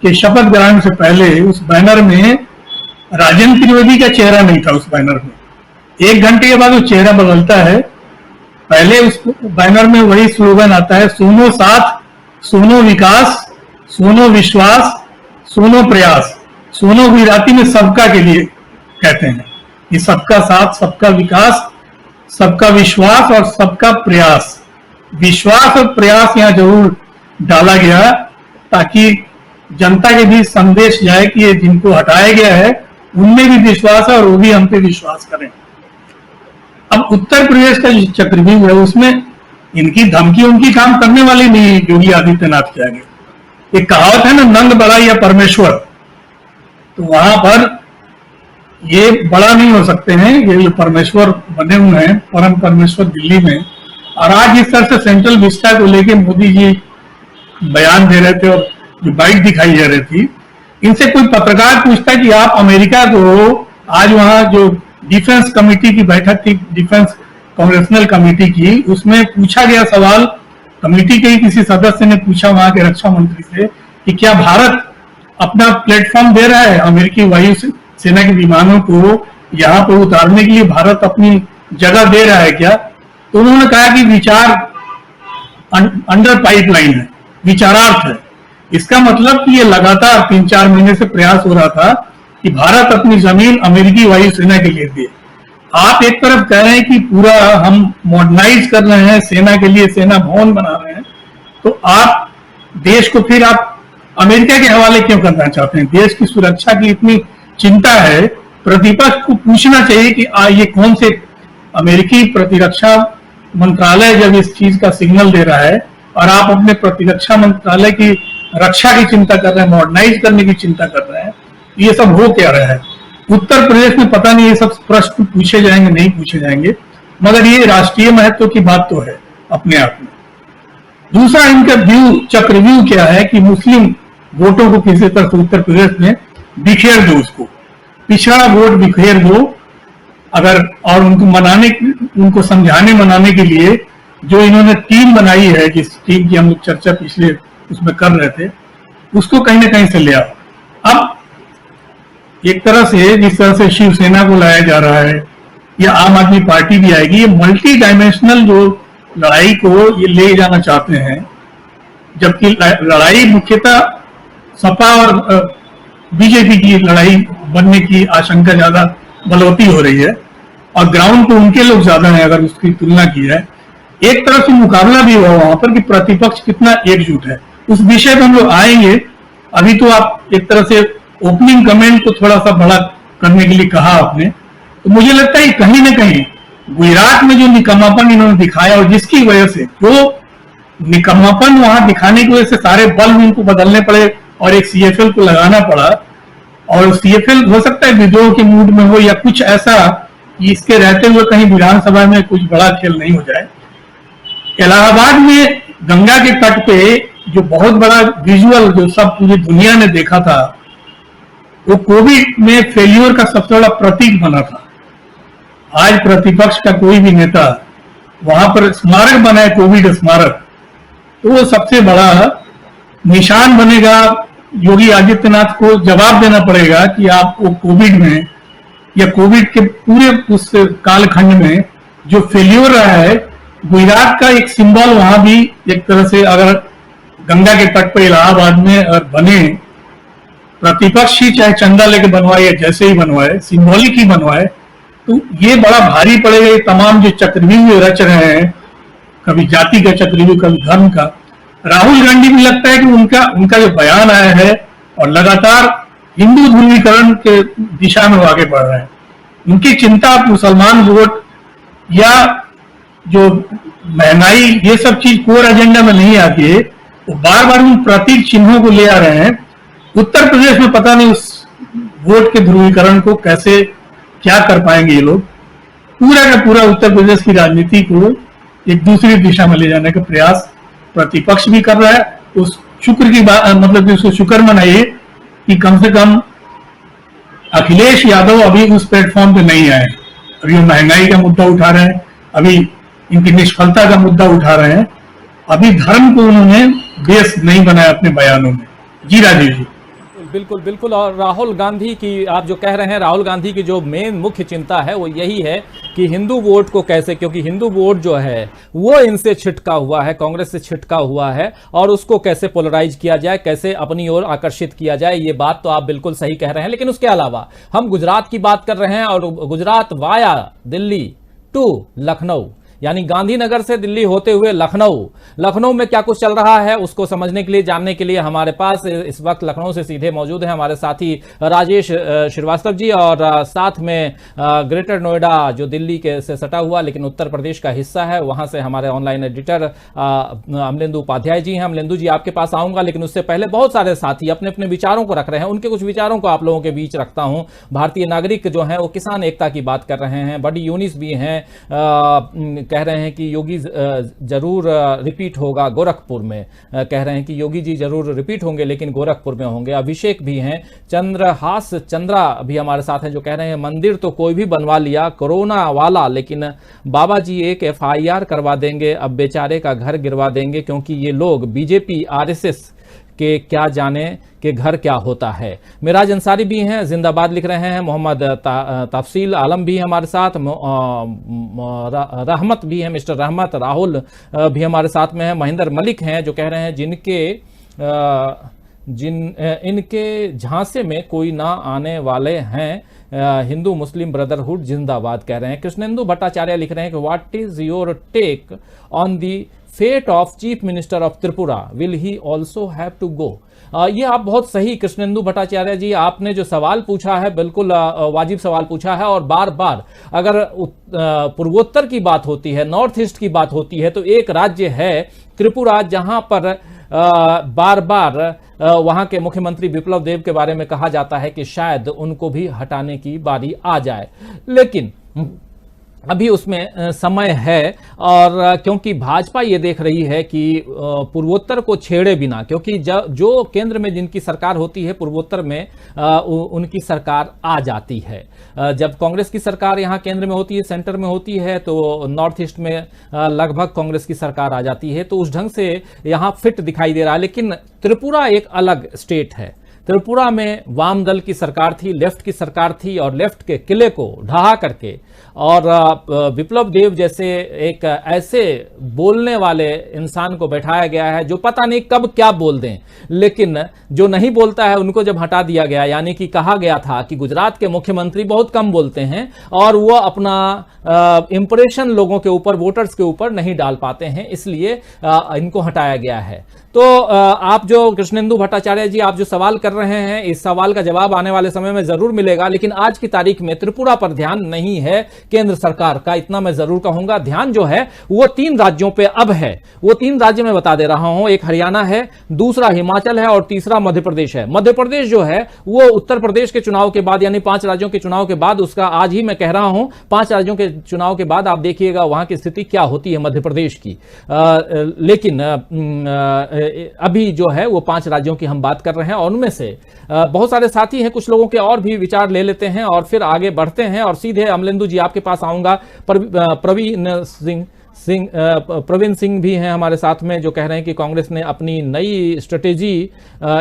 Speaker 9: के शपथ ग्रहण से पहले, उस बैनर में राजेंद्र त्रिवेदी का चेहरा नहीं था। उस बैनर में 1 घंटे के बाद वो चेहरा बदलता है। पहले उस बैनर में वही स्लोगन आता है, सोनो साथ, सोनो विकास, सोनो विश्वास, सोनो प्रयास। सोनो गुजराती में सबका के लिए कहते हैं कि सबका साथ, सबका विकास, सबका विश्वास और सबका प्रयास। विश्वास और प्रयास यहाँ जरूर डाला गया ताकि जनता के बीच संदेश जाए कि ये जिनको हटाया गया है उनमें भी विश्वास है और वो भी हम पे विश्वास करें। अब उत्तर प्रदेश का जो चक्रव्यूह है उसमें इनकी धमकी उनकी काम करने वाली नहीं योगी आदित्यनाथ के आगे। एक कहावत है ना, नंद बड़ा या परमेश्वर, तो वहां पर ये बड़ा नहीं हो सकते हैं। ये जो परमेश्वर बने हुए हैं, परम परमेश्वर दिल्ली में। और आज इस तरह से सेंट्रल विस्टा को लेके मोदी जी बयान दे रहे थे और जो बाइट दिखाई जा रही थी, इनसे कोई पत्रकार पूछता है कि आप अमेरिका को, आज वहां जो डिफेंस कमेटी की बैठक थी, डिफेंस कांग्रेसनल कमेटी की, उसमें पूछा गया सवाल, कमेटी के ही किसी सदस्य ने पूछा वहां के रक्षा मंत्री से कि क्या भारत अपना प्लेटफॉर्म दे रहा है अमेरिकी वायु सेना के विमानों को यहाँ पर उतारने के लिए, भारत अपनी जगह दे रहा है क्या? तो उन्होंने कहा कि विचार अंडर पाइपलाइन है, विचारार्थ है। इसका मतलब कि ये लगातार 3-4 महीने से प्रयास हो रहा था कि भारत अपनी जमीन अमेरिकी वायुसेना के लिए दे। आप एक तरफ कह रहे हैं कि पूरा हम मॉडर्नाइज कर रहे हैं, सेना के लिए सेना भवन बना रहे हैं, तो आप देश को फिर आप अमेरिका के हवाले क्यों करना चाहते हैं? देश की सुरक्षा की इतनी चिंता है, प्रतिपक्ष को पूछना चाहिए कि ये कौन से अमेरिकी प्रतिरक्षा मंत्रालय जब इस चीज का सिग्नल दे रहा है और आप अपने प्रतिरक्षा मंत्रालय की रक्षा की चिंता कर रहे हैं, मॉडर्नाइज करने की चिंता कर रहे हैं, ये सब हो क्या रहा है? उत्तर प्रदेश में पता नहीं ये सब प्रश्न पूछे जाएंगे नहीं पूछे जाएंगे, मगर ये राष्ट्रीय महत्व की बात तो है अपने आप में। दूसरा इनका व्यू, चक्रव्यूह क्या है कि मुस्लिम वोटों को किसी तरह से उत्तर प्रदेश में बिखेर दो, उसको पिछड़ा वोट बिखेर दो अगर, और उनको समझाने मनाने के लिए जो इन्होंने टीम बनाई है, जिस टीम की हम लोग चर्चा पिछले उसमें कर रहे थे, उसको कहीं ना कहीं से ले आओ। अब एक तरह से जिस तरह से शिवसेना को लाया जा रहा है या आम आदमी पार्टी भी आएगी, ये मल्टी डायमेंशनल जो लड़ाई को ये ले जाना चाहते हैं, जबकि लड़ाई मुख्यतः सपा और बीजेपी की लड़ाई बनने की आशंका ज्यादा बलवती हो रही है और ग्राउंड पे उनके लोग ज्यादा हैं अगर उसकी तुलना की जाए। एक तरफ से मुकाबला भी हुआ वहां पर कि प्रतिपक्ष कितना एकजुट है, उस विषय पर हम लोग आएंगे। अभी तो आप एक तरह से ओपनिंग कमेंट को थोड़ा सा बड़ा करने के लिए कहा आपने, तो मुझे लगता है कहीं ना कहीं गुजरात में जो निकम्मापन इन्होंने दिखाया और जिसकी वजह से जो निकम्मापन वहां दिखाने की वजह से सारे बल्ब इनको बदलने पड़े और एक सीएफएल को लगाना पड़ा, और सीएफएल हो सकता है विद्रोह के मूड में हो या कुछ ऐसा कि इसके रहते हुए कहीं विधानसभा में कुछ बड़ा खेल नहीं हो जाए। इलाहाबाद में गंगा के तट पे जो बहुत बड़ा विजुअल जो सब पूरी दुनिया ने देखा था, वो कोविड में फेल्यूर का सबसे बड़ा प्रतीक बना था। आज प्रतिपक्ष का कोई भी नेता वहां पर स्मारक बनाए, कोविड स्मारक, तो वो सबसे बड़ा निशान बनेगा। योगी आदित्यनाथ को जवाब देना पड़ेगा कि आप वो कोविड में या कोविड के पूरे उस कालखंड में जो फेल्यूर रहा है, गुजरात का एक सिंबल वहां भी एक तरह से अगर गंगा के तट पर इलाहाबाद में अगर बने, प्रतिपक्ष ही चाहे चंदा लेके बनवाए या जैसे ही बनवाए, सिंबॉलिक ही बनवाए, तो ये बड़ा भारी पड़ेगा। ये तमाम जो चक्रव्यूह रच रहे हैं, कभी जाति का चक्रव्यूह, कभी धर्म का। राहुल गांधी भी लगता है कि उनका जो बयान आया है और लगातार हिंदू ध्रुवीकरण के दिशा में आगे बढ़ रहे हैं, उनकी चिंता मुसलमान वोट या जो महंगाई, ये सब चीज कोर एजेंडा में नहीं आती है। वो बार बार उन प्रतीक चिन्हों को ले आ रहे हैं। उत्तर प्रदेश में पता नहीं उस वोट के ध्रुवीकरण को कैसे क्या कर पाएंगे ये लोग, पूरा का पूरा उत्तर प्रदेश की राजनीति को एक दूसरी दिशा में ले जाने का प्रयास प्रतिपक्ष भी कर रहा है। उस शुक्र की बात, मतलब कि उसको शुक्र मनाइए कि कम से कम अखिलेश यादव अभी उस प्लेटफॉर्म पे नहीं आए। अभी वो महंगाई का मुद्दा उठा रहे हैं, अभी इनकी निष्फलता का मुद्दा उठा रहे हैं, अभी धर्म को उन्होंने बेस नहीं बनाया अपने बयानों में। जी राजीव जी।
Speaker 1: बिल्कुल बिल्कुल। और राहुल गांधी की, आप जो कह रहे हैं, राहुल गांधी की जो मेन मुख्य चिंता है वो यही है कि हिंदू वोट को कैसे, क्योंकि हिंदू वोट जो है वो इनसे छिटका हुआ है, कांग्रेस से छिटका हुआ है, और उसको कैसे पोलराइज किया जाए, कैसे अपनी ओर आकर्षित किया जाए। ये बात तो आप बिल्कुल सही कह रहे हैं। लेकिन उसके अलावा हम गुजरात की बात कर रहे हैं, और गुजरात वाया दिल्ली टू लखनऊ, यानी गांधीनगर से दिल्ली होते हुए लखनऊ में क्या कुछ चल रहा है उसको समझने के लिए, जानने के लिए हमारे पास इस वक्त लखनऊ से सीधे मौजूद हैं हमारे साथी राजेश श्रीवास्तव जी, और साथ में ग्रेटर नोएडा जो दिल्ली के से सटा हुआ लेकिन उत्तर प्रदेश का हिस्सा है, वहां से हमारे ऑनलाइन एडिटर अमलेंदु उपाध्याय जी हैं। अमलेंदु जी, आपके पास आऊंगा, लेकिन उससे पहले बहुत सारे साथी अपने अपने विचारों को रख रहे हैं। उनके कुछ विचारों को आप लोगों के बीच रखता हूं। भारतीय नागरिक जो है वो किसान एकता की बात कर रहे हैं, बड़ी यूनिस भी हैं, कह रहे हैं कि योगी जरूर रिपीट होगा गोरखपुर में, कह रहे हैं कि योगी जी जरूर रिपीट होंगे लेकिन गोरखपुर में होंगे। अभिषेक भी हैं, चंद्रहास चंद्रा भी हमारे साथ हैं जो कह रहे हैं मंदिर तो कोई भी बनवा लिया कोरोना वाला, लेकिन बाबा जी एक FIR करवा देंगे, अब बेचारे का घर गिरवा देंगे, क्योंकि ये लोग बीजेपी RSS के क्या जाने के घर क्या होता है। मिराज अंसारी भी हैं, जिंदाबाद लिख रहे हैं। मोहम्मद तफसील आलम भी हमारे साथ, रहमत भी है, मिस्टर रहमत। राहुल भी हमारे साथ में है। महेंद्र मलिक हैं जो कह रहे हैं इनके झांसे में कोई ना आने वाले हैं, हिंदू मुस्लिम ब्रदरहुड जिंदाबाद कह रहे हैं। कृष्णेंदु भट्टाचार्य लिख रहे हैं कि what is your take on the fate of chief minister of Tripura, will he also have to go. ये आप बहुत सही कृष्णेंदु भट्टाचार्य जी, आपने जो सवाल पूछा है बिल्कुल वाजिब सवाल पूछा है, और बार बार अगर पूर्वोत्तर की बात होती है, नॉर्थ ईस्ट की बात होती है, तो एक राज्य है त्रिपुरा जहां पर बार बार वहां के मुख्यमंत्री बिप्लब देब के बारे में कहा जाता है कि शायद उनको भी हटाने की बारी आ जाए, लेकिन अभी उसमें समय है। और क्योंकि भाजपा ये देख रही है कि पूर्वोत्तर को छेड़े बिना, क्योंकि जो केंद्र में जिनकी सरकार होती है पूर्वोत्तर में उनकी सरकार आ जाती है। जब कांग्रेस की सरकार यहाँ केंद्र में होती है, सेंटर में होती है, तो नॉर्थ ईस्ट में लगभग कांग्रेस की सरकार आ जाती है, तो उस ढंग से यहाँ फिट दिखाई दे रहा है। लेकिन त्रिपुरा एक अलग स्टेट है। त्रिपुरा में वाम दल की सरकार थी, लेफ्ट की सरकार थी, और लेफ्ट के किले को ढहा करके और विप्लव देव जैसे एक ऐसे बोलने वाले इंसान को बैठाया गया है जो पता नहीं कब क्या बोल दें, लेकिन जो नहीं बोलता है उनको जब हटा दिया गया, यानी कि कहा गया था कि गुजरात के मुख्यमंत्री बहुत कम बोलते हैं और वो अपना इंप्रेशन लोगों के ऊपर, वोटर्स के ऊपर नहीं डाल पाते हैं, इसलिए इनको हटाया गया है। तो आप जो कृष्णेंदु भट्टाचार्य जी आप जो सवाल कर रहे हैं, इस सवाल का जवाब आने वाले समय में जरूर मिलेगा, लेकिन आज की तारीख में त्रिपुरा पर ध्यान नहीं है केंद्र सरकार का, इतना मैं जरूर कहूंगा। ध्यान जो है वो 3 राज्यों पे अब है। वो 3 राज्य मैं बता दे रहा हूं, एक हरियाणा है, दूसरा हिमाचल है और तीसरा मध्य प्रदेश है। मध्य प्रदेश जो है वो उत्तर प्रदेश के चुनाव के बाद, यानी 5 राज्यों के चुनाव के बाद, उसका आज ही मैं कह रहा हूं 5 राज्यों के चुनाव के बाद आप देखिएगा वहां की स्थिति क्या होती है मध्य प्रदेश की। लेकिन अभी जो है वो 5 राज्यों की हम बात कर रहे हैं, और उनमें से बहुत सारे साथी हैं, कुछ लोगों के और भी विचार ले लेते हैं और फिर आगे बढ़ते हैं। और सीधे अमलेंदु जी आपके पास आऊंगा। प्रवीण सिंह भी हैं हमारे साथ में जो कह रहे हैं कि कांग्रेस ने अपनी नई स्ट्रेटेजी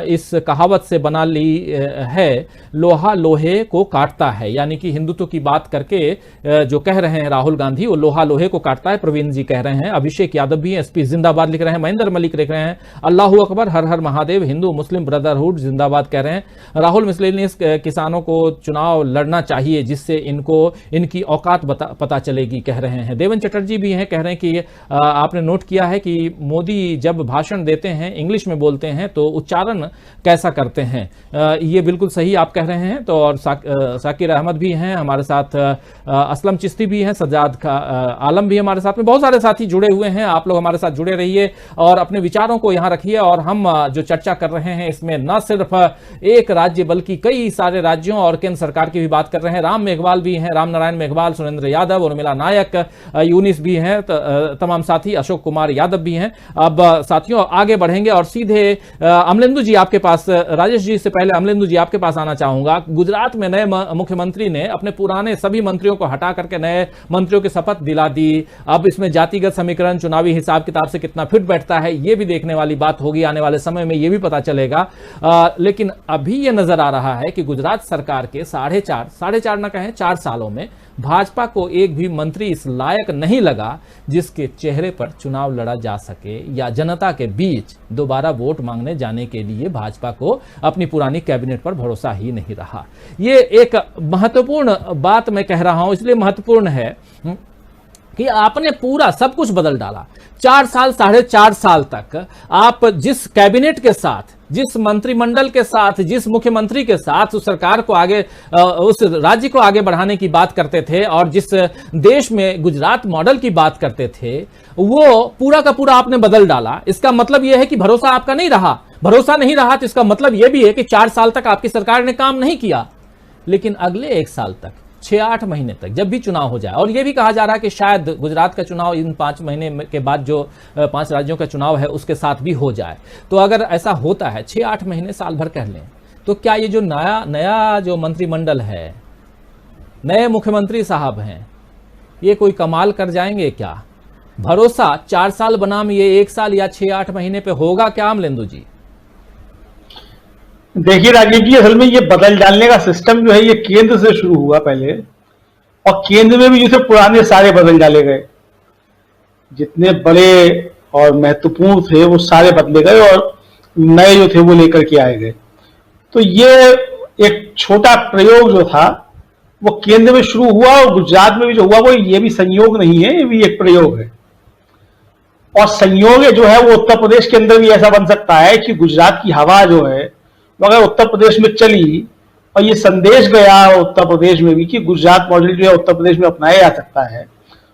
Speaker 1: इस कहावत से बना ली है, लोहा लोहे को काटता है, यानी कि हिंदुत्व की बात करके जो कह रहे हैं राहुल गांधी, वो लोहा लोहे को काटता है, प्रवीण जी कह रहे हैं। अभिषेक यादव भी SP जिंदाबाद लिख रहे हैं। महेंद्र मलिक लिख रहे हैं अल्लाहू अकबर, हर हर महादेव, हिंदू मुस्लिम ब्रदरहुड जिंदाबाद कह रहे हैं। राहुल मिसलेनियस किसानों को चुनाव लड़ना चाहिए जिससे इनको इनकी औकात पता चलेगी कह रहे हैं। देवन चटर्जी भी हैं, कह रहे हैं कि आपने नोट किया है कि मोदी जब भाषण देते हैं इंग्लिश में बोलते हैं तो उच्चारण कैसा करते हैं, ये बिल्कुल सही आप कह रहे हैं। तो और साकिर अहमद भी हैं हमारे साथ, असलम चिश्ती भी हैं, सज्जाद आलम भी हमारे साथ में, बहुत सारे साथी जुड़े हुए हैं। आप लोग हमारे साथ जुड़े रहिए और अपने विचारों को यहाँ रखिए। और हम जो चर्चा कर रहे हैं इसमें न सिर्फ एक राज्य बल्कि कई सारे राज्यों और केंद्र सरकार की भी बात कर रहे हैं। राम मेघवाल भी हैं, राम नारायण मेघवाल, सुरेंद्र यादव, उर्मिला नायक, यूनिस भी हैं, तमाम साथी, अशोक कुमार यादव भी हैं। अब साथियों आगे बढ़ेंगे और सीधे अमलेंदु जी आपके पास, राजेश जी से पहले अमलेंदु जी आपके पास आना चाहूंगा। गुजरात में नए मुख्यमंत्री ने अपने पुराने सभी मंत्रियों को हटा करके नए मंत्रियों की शपथ दिला दी। अब इसमें जातिगत समीकरण, चुनावी हिसाब किताब से कितना फिट बैठता है ये भी देखने वाली बात होगी, आने वाले समय में ये भी पता चलेगा। लेकिन अभी ये नजर आ रहा है कि गुजरात सरकार के साढ़े चार न कहें 4 सालों में भाजपा को एक भी मंत्री इस लायक नहीं लगा जिसके चेहरे पर चुनाव लड़ा जा सके या जनता के बीच दोबारा वोट मांगने जाने के लिए भाजपा को अपनी पुरानी कैबिनेट पर भरोसा ही नहीं रहा। ये एक महत्वपूर्ण बात मैं कह रहा हूं, इसलिए महत्वपूर्ण है कि आपने पूरा सब कुछ बदल डाला। 4 साल, 4.5 साल तक आप जिस कैबिनेट के साथ, जिस मंत्रिमंडल के साथ, जिस मुख्यमंत्री के साथ उस सरकार को आगे, उस राज्य को आगे बढ़ाने की बात करते थे और जिस देश में गुजरात मॉडल की बात करते थे, वो पूरा का पूरा आपने बदल डाला। इसका मतलब यह है कि भरोसा आपका नहीं रहा। भरोसा नहीं रहा तो इसका मतलब यह भी है कि 4 साल तक आपकी सरकार ने काम नहीं किया। लेकिन अगले 1 साल तक, 6-8 महीने तक जब भी चुनाव हो जाए, और यह भी कहा जा रहा है कि शायद गुजरात का चुनाव इन 5 महीने के बाद जो 5 राज्यों का चुनाव है उसके साथ भी हो जाए, तो अगर ऐसा होता है 6-8 महीने, साल भर कह लें, तो क्या ये जो नया जो मंत्रिमंडल है, नए मुख्यमंत्री साहब हैं, ये कोई कमाल कर जाएंगे क्या? भरोसा 4 साल बनाम ये 1 साल या 6-8 महीने पे होगा क्या अमलेंदु जी?
Speaker 7: देखिए राजीव जी, असल में ये बदल डालने का सिस्टम जो है ये केंद्र से शुरू हुआ पहले, और केंद्र में भी जैसे पुराने सारे बदल डाले गए, जितने बड़े और महत्वपूर्ण थे वो सारे बदले गए और नए जो थे वो लेकर के आए गए। तो ये एक छोटा प्रयोग जो था वो केंद्र में शुरू हुआ और गुजरात में भी जो हुआ वो ये भी संयोग नहीं है, ये भी एक प्रयोग है। और संयोग जो है वो उत्तर प्रदेश के अंदर भी ऐसा बन सकता है कि गुजरात की हवा जो है अगर उत्तर प्रदेश में चली और ये संदेश गया उत्तर प्रदेश में भी कि गुजरात मॉडल जो है उत्तर प्रदेश में अपनाया जा सकता है,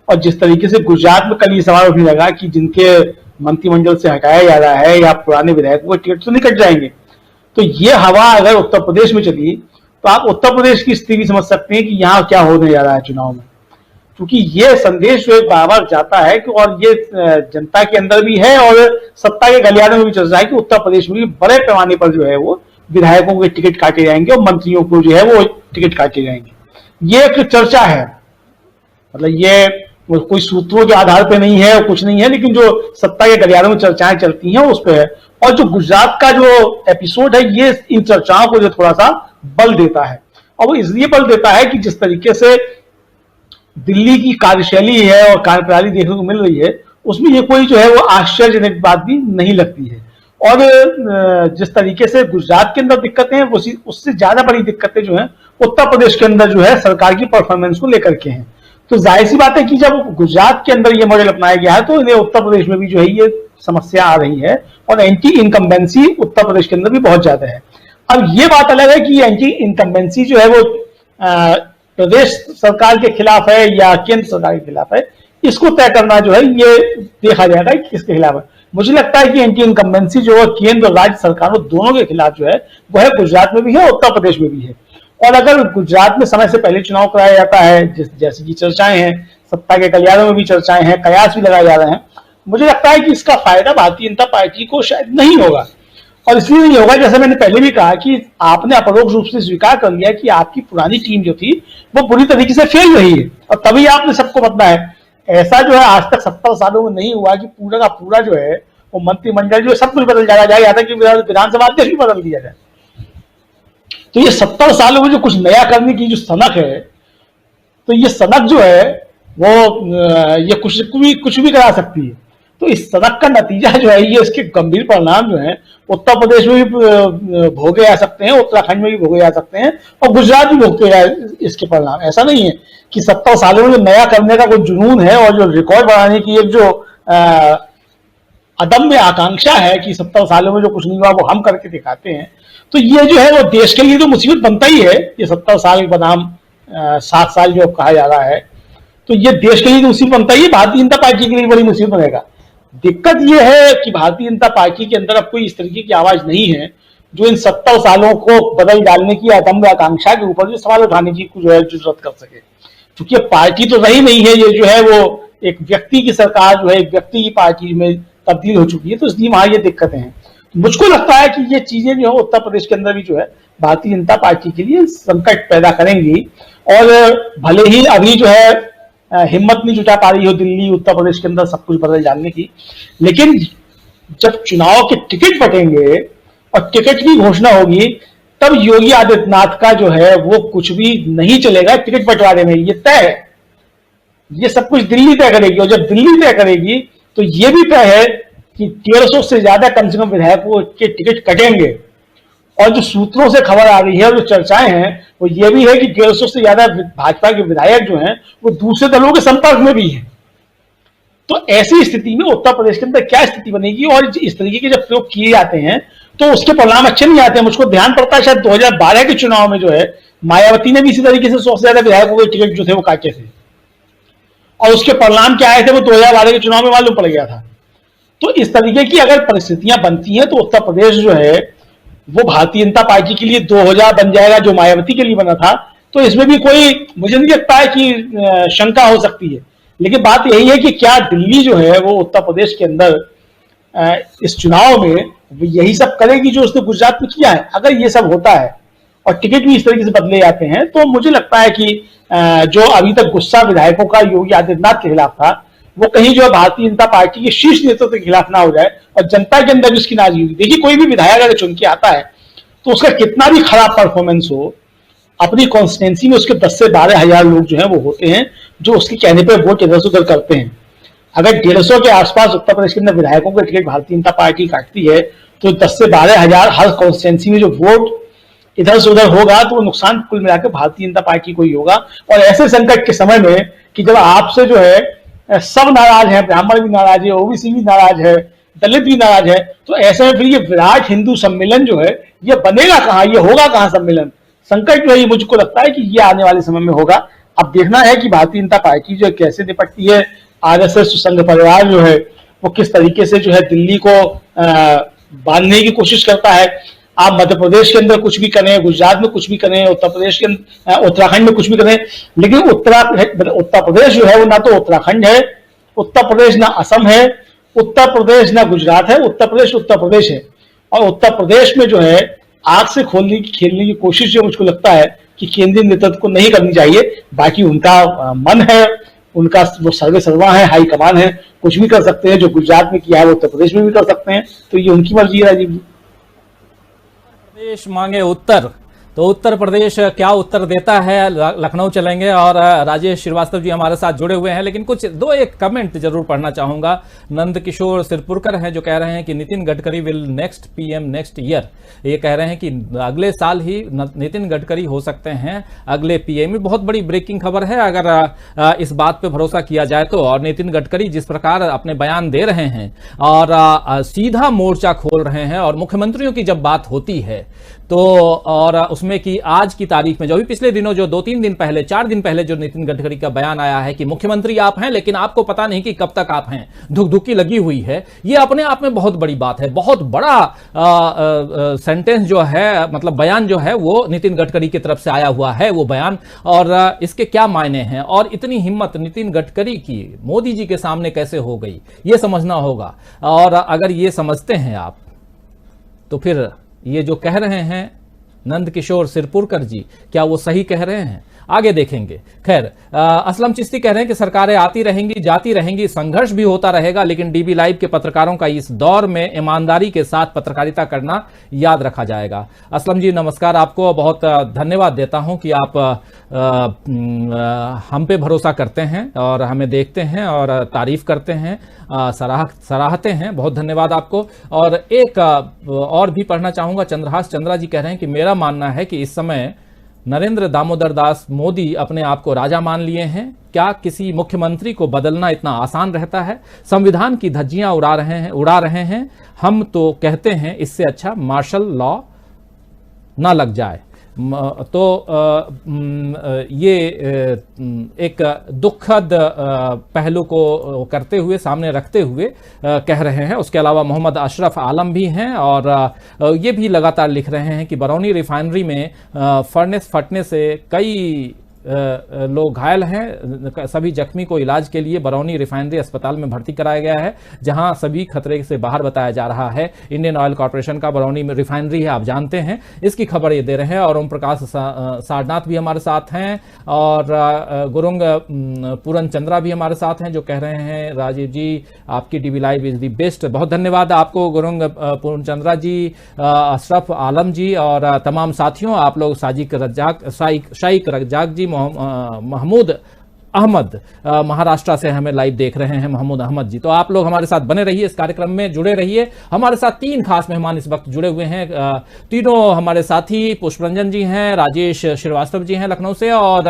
Speaker 7: और जिस तरीके से गुजरात में कल ये सवाल उठने लगा कि जिनके मंत्रिमंडल से हटाया जा रहा है या पुराने विधायकों के टिकट तो निकट जाएंगे, तो ये हवा अगर उत्तर प्रदेश में चली तो आप उत्तर प्रदेश की स्थिति समझ सकते हैं कि यहाँ क्या होने जा रहा है चुनाव में। क्योंकि ये संदेश जो बार बार जाता है कि, और ये जनता के अंदर भी है और सत्ता के गलियारों में भी चल रहा है कि उत्तर प्रदेश में भी बड़े पैमाने पर जो है वो विधायकों के टिकट काटे जाएंगे और मंत्रियों को जो है वो टिकट काटे जाएंगे। ये एक चर्चा है, मतलब ये कोई सूत्रों के आधार पे नहीं है और कुछ नहीं है, लेकिन जो सत्ता के गलियारों में चर्चाएं चलती हैं उस पे है। और जो गुजरात का जो एपिसोड है ये इन चर्चाओं को जो थोड़ा सा बल देता है, और वो इसलिए बल देता है कि जिस तरीके से दिल्ली की कार्यशैली है और कार्यप्रणाली देखने को मिल रही है उसमें ये कोई जो है वो आश्चर्यजनक बात भी नहीं लगती है। और जिस तरीके से गुजरात के अंदर दिक्कतें हैं उससे ज्यादा बड़ी दिक्कतें जो हैं उत्तर प्रदेश के अंदर जो है सरकार की परफॉर्मेंस को लेकर के हैं। तो जाहिर सी बात है कि जब गुजरात के अंदर ये मॉडल अपनाया गया है तो इन्हें उत्तर प्रदेश में भी जो है ये समस्या आ रही है, और एंटी इनकम्बेंसी उत्तर प्रदेश के अंदर भी बहुत ज्यादा है। अब ये बात अलग है कि एंटी इनकम्बेंसी जो है वो प्रदेश सरकार के खिलाफ है या केंद्र सरकार के खिलाफ है, इसको तय करना जो है ये देखा जाएगा कि किसके खिलाफ है। मुझे लगता है कि एंटी इनकम्बेंसी जो है केंद्र और राज्य सरकारों दोनों के खिलाफ जो है वो है गुजरात में भी है, उत्तर प्रदेश में भी है। और अगर गुजरात में समय से पहले चुनाव कराया जाता है, जैसे की चर्चाएं हैं, सत्ता के गलियारों में भी चर्चाएं हैं, कयास भी लगाए जा रहे हैं, मुझे लगता है कि इसका फायदा भारतीय जनता पार्टी को शायद नहीं होगा। और इसलिए नहीं होगा, जैसे मैंने पहले भी कहा कि आपने अपरोक्ष रूप से स्वीकार कर लिया कि आपकी पुरानी टीम जो थी वो बुरी तरीके से फेल रही है, और तभी आपने सबको बदला है। ऐसा जो है आज तक 70 सालों में नहीं हुआ कि पूरा का पूरा जो है वो मंत्रिमंडल जो सब कुछ बदल जाया जाए, या तक कि विधानसभा अध्यक्ष भी बदल दिया जाए। तो ये 70 सालों में जो कुछ नया करने की जो सनक है, तो ये सनक जो है वो ये कुछ भी करा सकती है। तो इस सड़क का नतीजा जो है, ये इसके गंभीर परिणाम जो है उत्तर प्रदेश में भी भोगे जा सकते हैं, उत्तराखंड में भी भोगे जा सकते हैं, और गुजरात भी भोगे जा इसके परिणाम। ऐसा नहीं है कि 70 सालों में जो नया करने का कोई जुनून है और जो रिकॉर्ड बढ़ाने की एक जो अदम्य आकांक्षा है कि 70 सालों में जो कुछ नहीं हुआ वो हम करके दिखाते हैं, तो ये जो है वो देश के लिए तो मुसीबत बनता ही है। ये 70 साल के बनाम 7 साल जो कहा जा रहा है, तो ये देश के लिए तो मुसीबत बनता ही है, भारतीय जनता पार्टी के लिए बड़ी मुसीबत बनेगा। दिक्कत ये है कि भारतीय जनता पार्टी के अंदर अब कोई इस तरीके की आवाज नहीं है जो इन 70 सालों को बदल डालने की अदम्य आकांक्षा के ऊपर जो सवाल उठाने की जो है जरूरत कर सके, क्योंकि पार्टी तो रही नहीं है, ये जो है वो एक व्यक्ति की सरकार जो है एक व्यक्ति की पार्टी में तब्दील हो चुकी है, तो इसलिए वहां ये दिक्कतें हैं। मुझको लगता है कि ये चीजें जो है उत्तर प्रदेश के अंदर भी जो है भारतीय जनता पार्टी के लिए संकट पैदा करेंगी, और भले ही अभी जो है हिम्मत नहीं जुटा पा रही हो दिल्ली उत्तर प्रदेश के अंदर सब कुछ बदल डालने की, लेकिन जब चुनाव के टिकट बटेंगे और टिकट की घोषणा होगी, तब योगी आदित्यनाथ का जो है वो कुछ भी नहीं चलेगा टिकट बंटवारे में, ये तय है। ये सब कुछ दिल्ली तय करेगी, और जब दिल्ली तय करेगी तो ये भी तय है कि 150 से ज्यादा कम से कम विधायकों के टिकट कटेंगे। और जो सूत्रों से खबर आ रही है और जो चर्चाएं हैं वो ये भी है कि 150 से ज्यादा भाजपा के विधायक जो हैं वो दूसरे दलों के संपर्क में भी हैं। तो ऐसी स्थिति में उत्तर प्रदेश के अंदर क्या स्थिति बनेगी, और इस तरीके के जब प्रयोग किए जाते हैं तो उसके परिणाम अच्छे नहीं आते हैं। मुझको ध्यान पड़ता है शायद 2012 के चुनाव में जो है मायावती ने भी इसी तरीके से 100 से ज्यादा विधायकों के टिकट जो थे वो काटे थे, और उसके परिणाम क्या आए थे वो 2012 के चुनाव में मालूम पड़ गया था। तो इस तरीके की अगर परिस्थितियां बनती हैं तो उत्तर प्रदेश जो है वो भारतीय जनता पार्टी के लिए 2000 बन जाएगा जो मायावती के लिए बना था। तो इसमें भी कोई मुझे नहीं लगता है कि शंका हो सकती है, लेकिन बात यही है कि क्या दिल्ली जो है वो उत्तर प्रदेश के अंदर इस चुनाव में यही सब करेगी जो उसने गुजरात में किया है। अगर ये सब होता है और टिकट भी इस तरीके से बदले जाते हैं तो मुझे लगता है कि जो अभी तक गुस्सा विधायकों का योगी आदित्यनाथ के खिलाफ था वो कहीं जो है भारतीय जनता पार्टी के शीर्ष नेतृत्व के खिलाफ ना हो जाए और जनता के अंदर भी उसकी नाराजगी होगी। देखिए, कोई भी विधायक अगर चुन के आता है तो उसका कितना भी खराब परफॉर्मेंस हो, अपनी कॉन्स्टिट्यूंसी में उसके 10 से 12 हजार लोग जो है वो होते हैं जो उसके कहने पर वोट इधर से उधर करते हैं। अगर 150 के आसपास उत्तर प्रदेश के अंदर विधायकों के टिकट भारतीय जनता पार्टी काटती है तो 10 से 12 हजार हर कॉन्स्टिट्यूंसी में जो वोट इधर से उधर होगा तो नुकसान कुल मिलाकर भारतीय जनता पार्टी को ही होगा। और ऐसे संकट के समय में कि जब आपसे जो है सब नाराज है, ब्राह्मण भी नाराज है, ओबीसी भी नाराज है, दलित भी नाराज है, तो ऐसे में फिर ये विराट हिंदू सम्मेलन जो है ये बनेगा कहाँ, ये होगा कहाँ सम्मेलन? संकट जो है मुझको लगता है कि ये आने वाले समय में होगा। अब देखना है कि भारतीय जनता पार्टी जो कैसे निपटती है, आरएसएस संघ परिवार जो है वो किस तरीके से जो है दिल्ली को बांधने की कोशिश करता है। आप मध्य प्रदेश के अंदर कुछ भी करें, गुजरात में कुछ भी करें, उत्तर प्रदेश के उत्तराखंड में कुछ भी करें, लेकिन उत्तर प्रदेश जो है वो ना तो उत्तराखंड है, उत्तर प्रदेश ना असम है, उत्तर प्रदेश ना गुजरात है, उत्तर प्रदेश है। और उत्तर प्रदेश में जो है आग से खेलने की कोशिश जो मुझको लगता है कि केंद्रीय नेतृत्व को नहीं करनी चाहिए। बाकी उनका मन है, उनका वो सर्वे सर्वा है, हाई कमान है, कुछ भी कर सकते हैं। जो गुजरात में किया है वो उत्तर प्रदेश में भी कर सकते हैं, तो ये उनकी मर्जी है। राजीव जी,
Speaker 1: प्रदेश मांगे उत्तर, तो उत्तर प्रदेश क्या उत्तर देता है? लखनऊ चलेंगे और राजेश श्रीवास्तव जी हमारे साथ जुड़े हुए हैं, लेकिन कुछ दो एक कमेंट जरूर पढ़ना चाहूंगा। नंद किशोर सिरपुरकर हैं जो कह रहे हैं कि Nitin Gadkari will next PM next year. ये कह रहे हैं कि अगले साल ही नितिन गडकरी हो सकते हैं अगले पीएम। बहुत बड़ी ब्रेकिंग खबर है अगर इस बात पे भरोसा किया जाए तो। और नितिन गडकरी जिस प्रकार अपने बयान दे रहे हैं और सीधा मोर्चा खोल रहे हैं, और मुख्यमंत्रियों की जब बात होती है तो और उसमें कि आज की तारीख में जो अभी पिछले दिनों जो 2-3 दिन पहले 4 दिन पहले जो नितिन गडकरी का बयान आया है कि मुख्यमंत्री आप हैं लेकिन आपको पता नहीं कि कब तक आप हैं, धुकधुकी लगी हुई है, ये अपने आप में बहुत बड़ी बात है। बहुत बड़ा सेंटेंस जो है, मतलब बयान जो है वो नितिन गडकरी की तरफ से आया हुआ है वो बयान, और इसके क्या मायने हैं और इतनी हिम्मत नितिन गडकरी की मोदी जी के सामने कैसे हो गई, ये समझना होगा। और अगर ये समझते हैं आप तो फिर ये जो कह रहे हैं नंद किशोर सिरपुरकर जी, क्या वो सही कह रहे हैं? आगे देखेंगे। खैर, असलम चिश्ती कह रहे हैं कि सरकारें आती रहेंगी, जाती रहेंगी, संघर्ष भी होता रहेगा, लेकिन डीबी लाइव के पत्रकारों का इस दौर में ईमानदारी के साथ पत्रकारिता करना याद रखा जाएगा। असलम जी नमस्कार, आपको बहुत धन्यवाद देता हूं कि आप हम पे भरोसा करते हैं और हमें देखते हैं और तारीफ करते हैं, सराहते हैं। बहुत धन्यवाद आपको। और एक और भी पढ़ना चाहूंगा, चंद्रहास चंद्रा जी कह रहे हैं कि मेरा मानना है कि इस समय नरेंद्र दामोदर दास मोदी अपने आप को राजा मान लिए हैं। क्या किसी मुख्यमंत्री को बदलना इतना आसान रहता है? संविधान की धज्जियां उड़ा रहे हैं। हम तो कहते हैं इससे अच्छा मार्शल लॉ ना लग जाए। तो ये एक दुखद पहलू को करते हुए, सामने रखते हुए कह रहे हैं। उसके अलावा मोहम्मद अशरफ आलम भी हैं और ये भी लगातार लिख रहे हैं कि बरौनी रिफाइनरी में फर्नेस फटने से कई लोग घायल हैं। सभी जख्मी को इलाज के लिए बरौनी रिफाइनरी अस्पताल में भर्ती कराया गया है, जहां सभी खतरे से बाहर बताया जा रहा है। इंडियन ऑयल कॉर्पोरेशन का बरौनी में रिफाइनरी है, आप जानते हैं। इसकी खबर ये दे रहे हैं। और ओम प्रकाश सारनाथ भी हमारे साथ हैं और गुरुंग पूरन चंद्रा भी हमारे साथ हैं, जो कह रहे हैं राजीव जी आपकी dB live is the best. बहुत धन्यवाद आपको गुरुंग पूरन चंद्रा जी, अशरफ आलम जी और तमाम साथियों। आप लोग शाइक रज्जाक जी, महमूद अहमद महाराष्ट्र से हमें लाइव देख रहे हैं, महमूद अहमद जी। तो आप लोग हमारे साथ बने रहिए, इस कार्यक्रम में जुड़े रहिए। हमारे साथ 3 खास मेहमान इस वक्त जुड़े हुए हैं। तीनों हमारे साथी पुष्परंजन जी हैं, राजेश श्रीवास्तव जी हैं लखनऊ से, और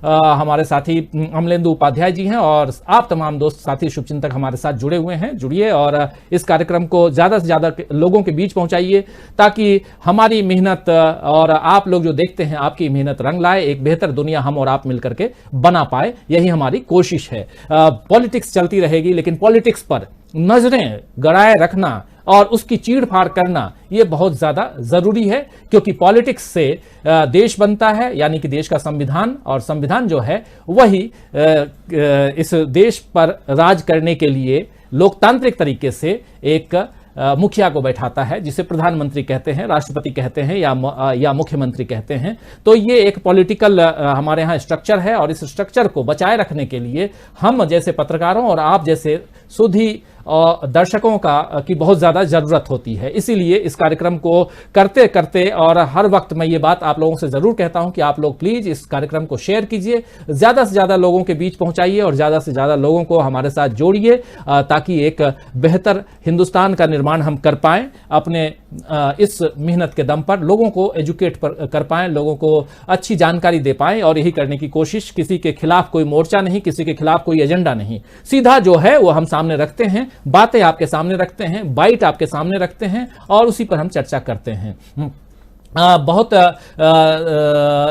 Speaker 1: हमारे साथी अमलेंदु उपाध्याय जी हैं, और आप तमाम दोस्त साथी शुभचिंतक हमारे साथ जुड़े हुए हैं। जुड़िए और इस कार्यक्रम को ज्यादा से ज्यादा लोगों के बीच पहुंचाइए, ताकि हमारी मेहनत और आप लोग जो देखते हैं आपकी मेहनत रंग लाए। एक बेहतर दुनिया हम और आप मिलकर के बना पाए, यही हमारी कोशिश है। पॉलिटिक्स चलती रहेगी, लेकिन पॉलिटिक्स पर नजरें गड़ाए रखना और उसकी चीड़-फाड़ करना यह बहुत ज्यादा जरूरी है, क्योंकि पॉलिटिक्स से देश बनता है, यानी कि देश का संविधान, और संविधान जो है वही इस देश पर राज करने के लिए लोकतांत्रिक तरीके से एक मुखिया को बैठाता है, जिसे प्रधानमंत्री कहते हैं, राष्ट्रपति कहते हैं या मुख्यमंत्री कहते हैं। तो ये एक पॉलिटिकल हमारे यहाँ स्ट्रक्चर है, और इस स्ट्रक्चर को बचाए रखने के लिए हम जैसे पत्रकारों और आप जैसे सुधी और दर्शकों की बहुत ज्यादा जरूरत होती है। इसीलिए इस कार्यक्रम को करते करते, और हर वक्त मैं ये बात आप लोगों से जरूर कहता हूं कि आप लोग प्लीज इस कार्यक्रम को शेयर कीजिए, ज्यादा से ज्यादा लोगों के बीच पहुंचाइए और ज्यादा से ज्यादा लोगों को हमारे साथ जोड़िए, ताकि एक बेहतर हिंदुस्तान का निर्माण हम कर पाएं। अपने इस मेहनत के दम पर लोगों को एजुकेट कर पाएं, लोगों को अच्छी जानकारी दे पाएं, और यही करने की कोशिश। किसी के खिलाफ कोई मोर्चा नहीं, किसी के खिलाफ कोई एजेंडा नहीं, सीधा जो है वो हम सामने रखते हैं, बातें आपके सामने रखते हैं, बाइट आपके सामने रखते हैं, और उसी पर हम चर्चा करते हैं। बहुत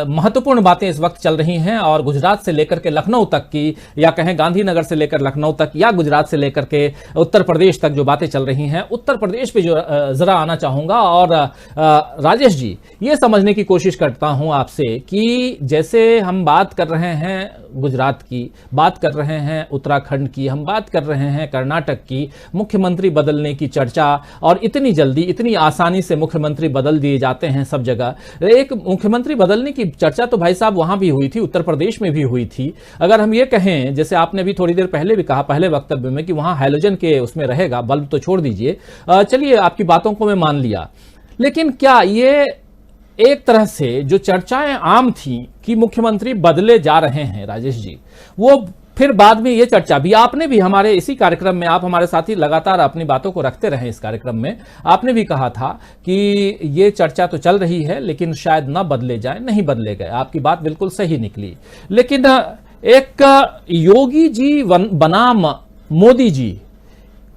Speaker 1: महत्वपूर्ण बातें इस वक्त चल रही हैं, और गुजरात से लेकर के लखनऊ तक की, या कहें गांधीनगर से लेकर लखनऊ तक, या गुजरात से लेकर के उत्तर प्रदेश तक जो बातें चल रही हैं, उत्तर प्रदेश पे जो जरा आना चाहूंगा। और राजेश जी, ये समझने की कोशिश करता हूं आपसे कि जैसे हम बात कर रहे हैं गुजरात की, बात कर रहे हैं उत्तराखंड की, हम बात कर रहे हैं कर्नाटक की, मुख्यमंत्री बदलने की चर्चा, और इतनी जल्दी इतनी आसानी से मुख्यमंत्री बदल दिए जाते हैं सब जगह। एक मुख्यमंत्री बदलने की चर्चा तो भाई साहब वहां भी हुई थी, उत्तर प्रदेश में भी हुई थी। अगर हम ये कहें, जैसे आपने भी थोड़ी देर पहले भी कहा पहले वक्तव्य में, कि वहां हैलोजन के उसमें रहेगा, बल्ब तो छोड़ दीजिए, चलिए आपकी बातों को मैं मान लिया, लेकिन क्या ये एक तरह से जो चर्चाएं आम थी कि मुख्यमंत्री बदले जा रहे हैं राजेश जी, वो फिर बाद में ये चर्चा भी, आपने भी हमारे इसी कार्यक्रम में, आप हमारे साथी लगातार अपनी बातों को रखते रहे इस कार्यक्रम में, आपने भी कहा था कि ये चर्चा तो चल रही है लेकिन शायद ना बदले जाए, नहीं बदले गए। आपकी बात बिल्कुल सही निकली। लेकिन एक योगी जी बनाम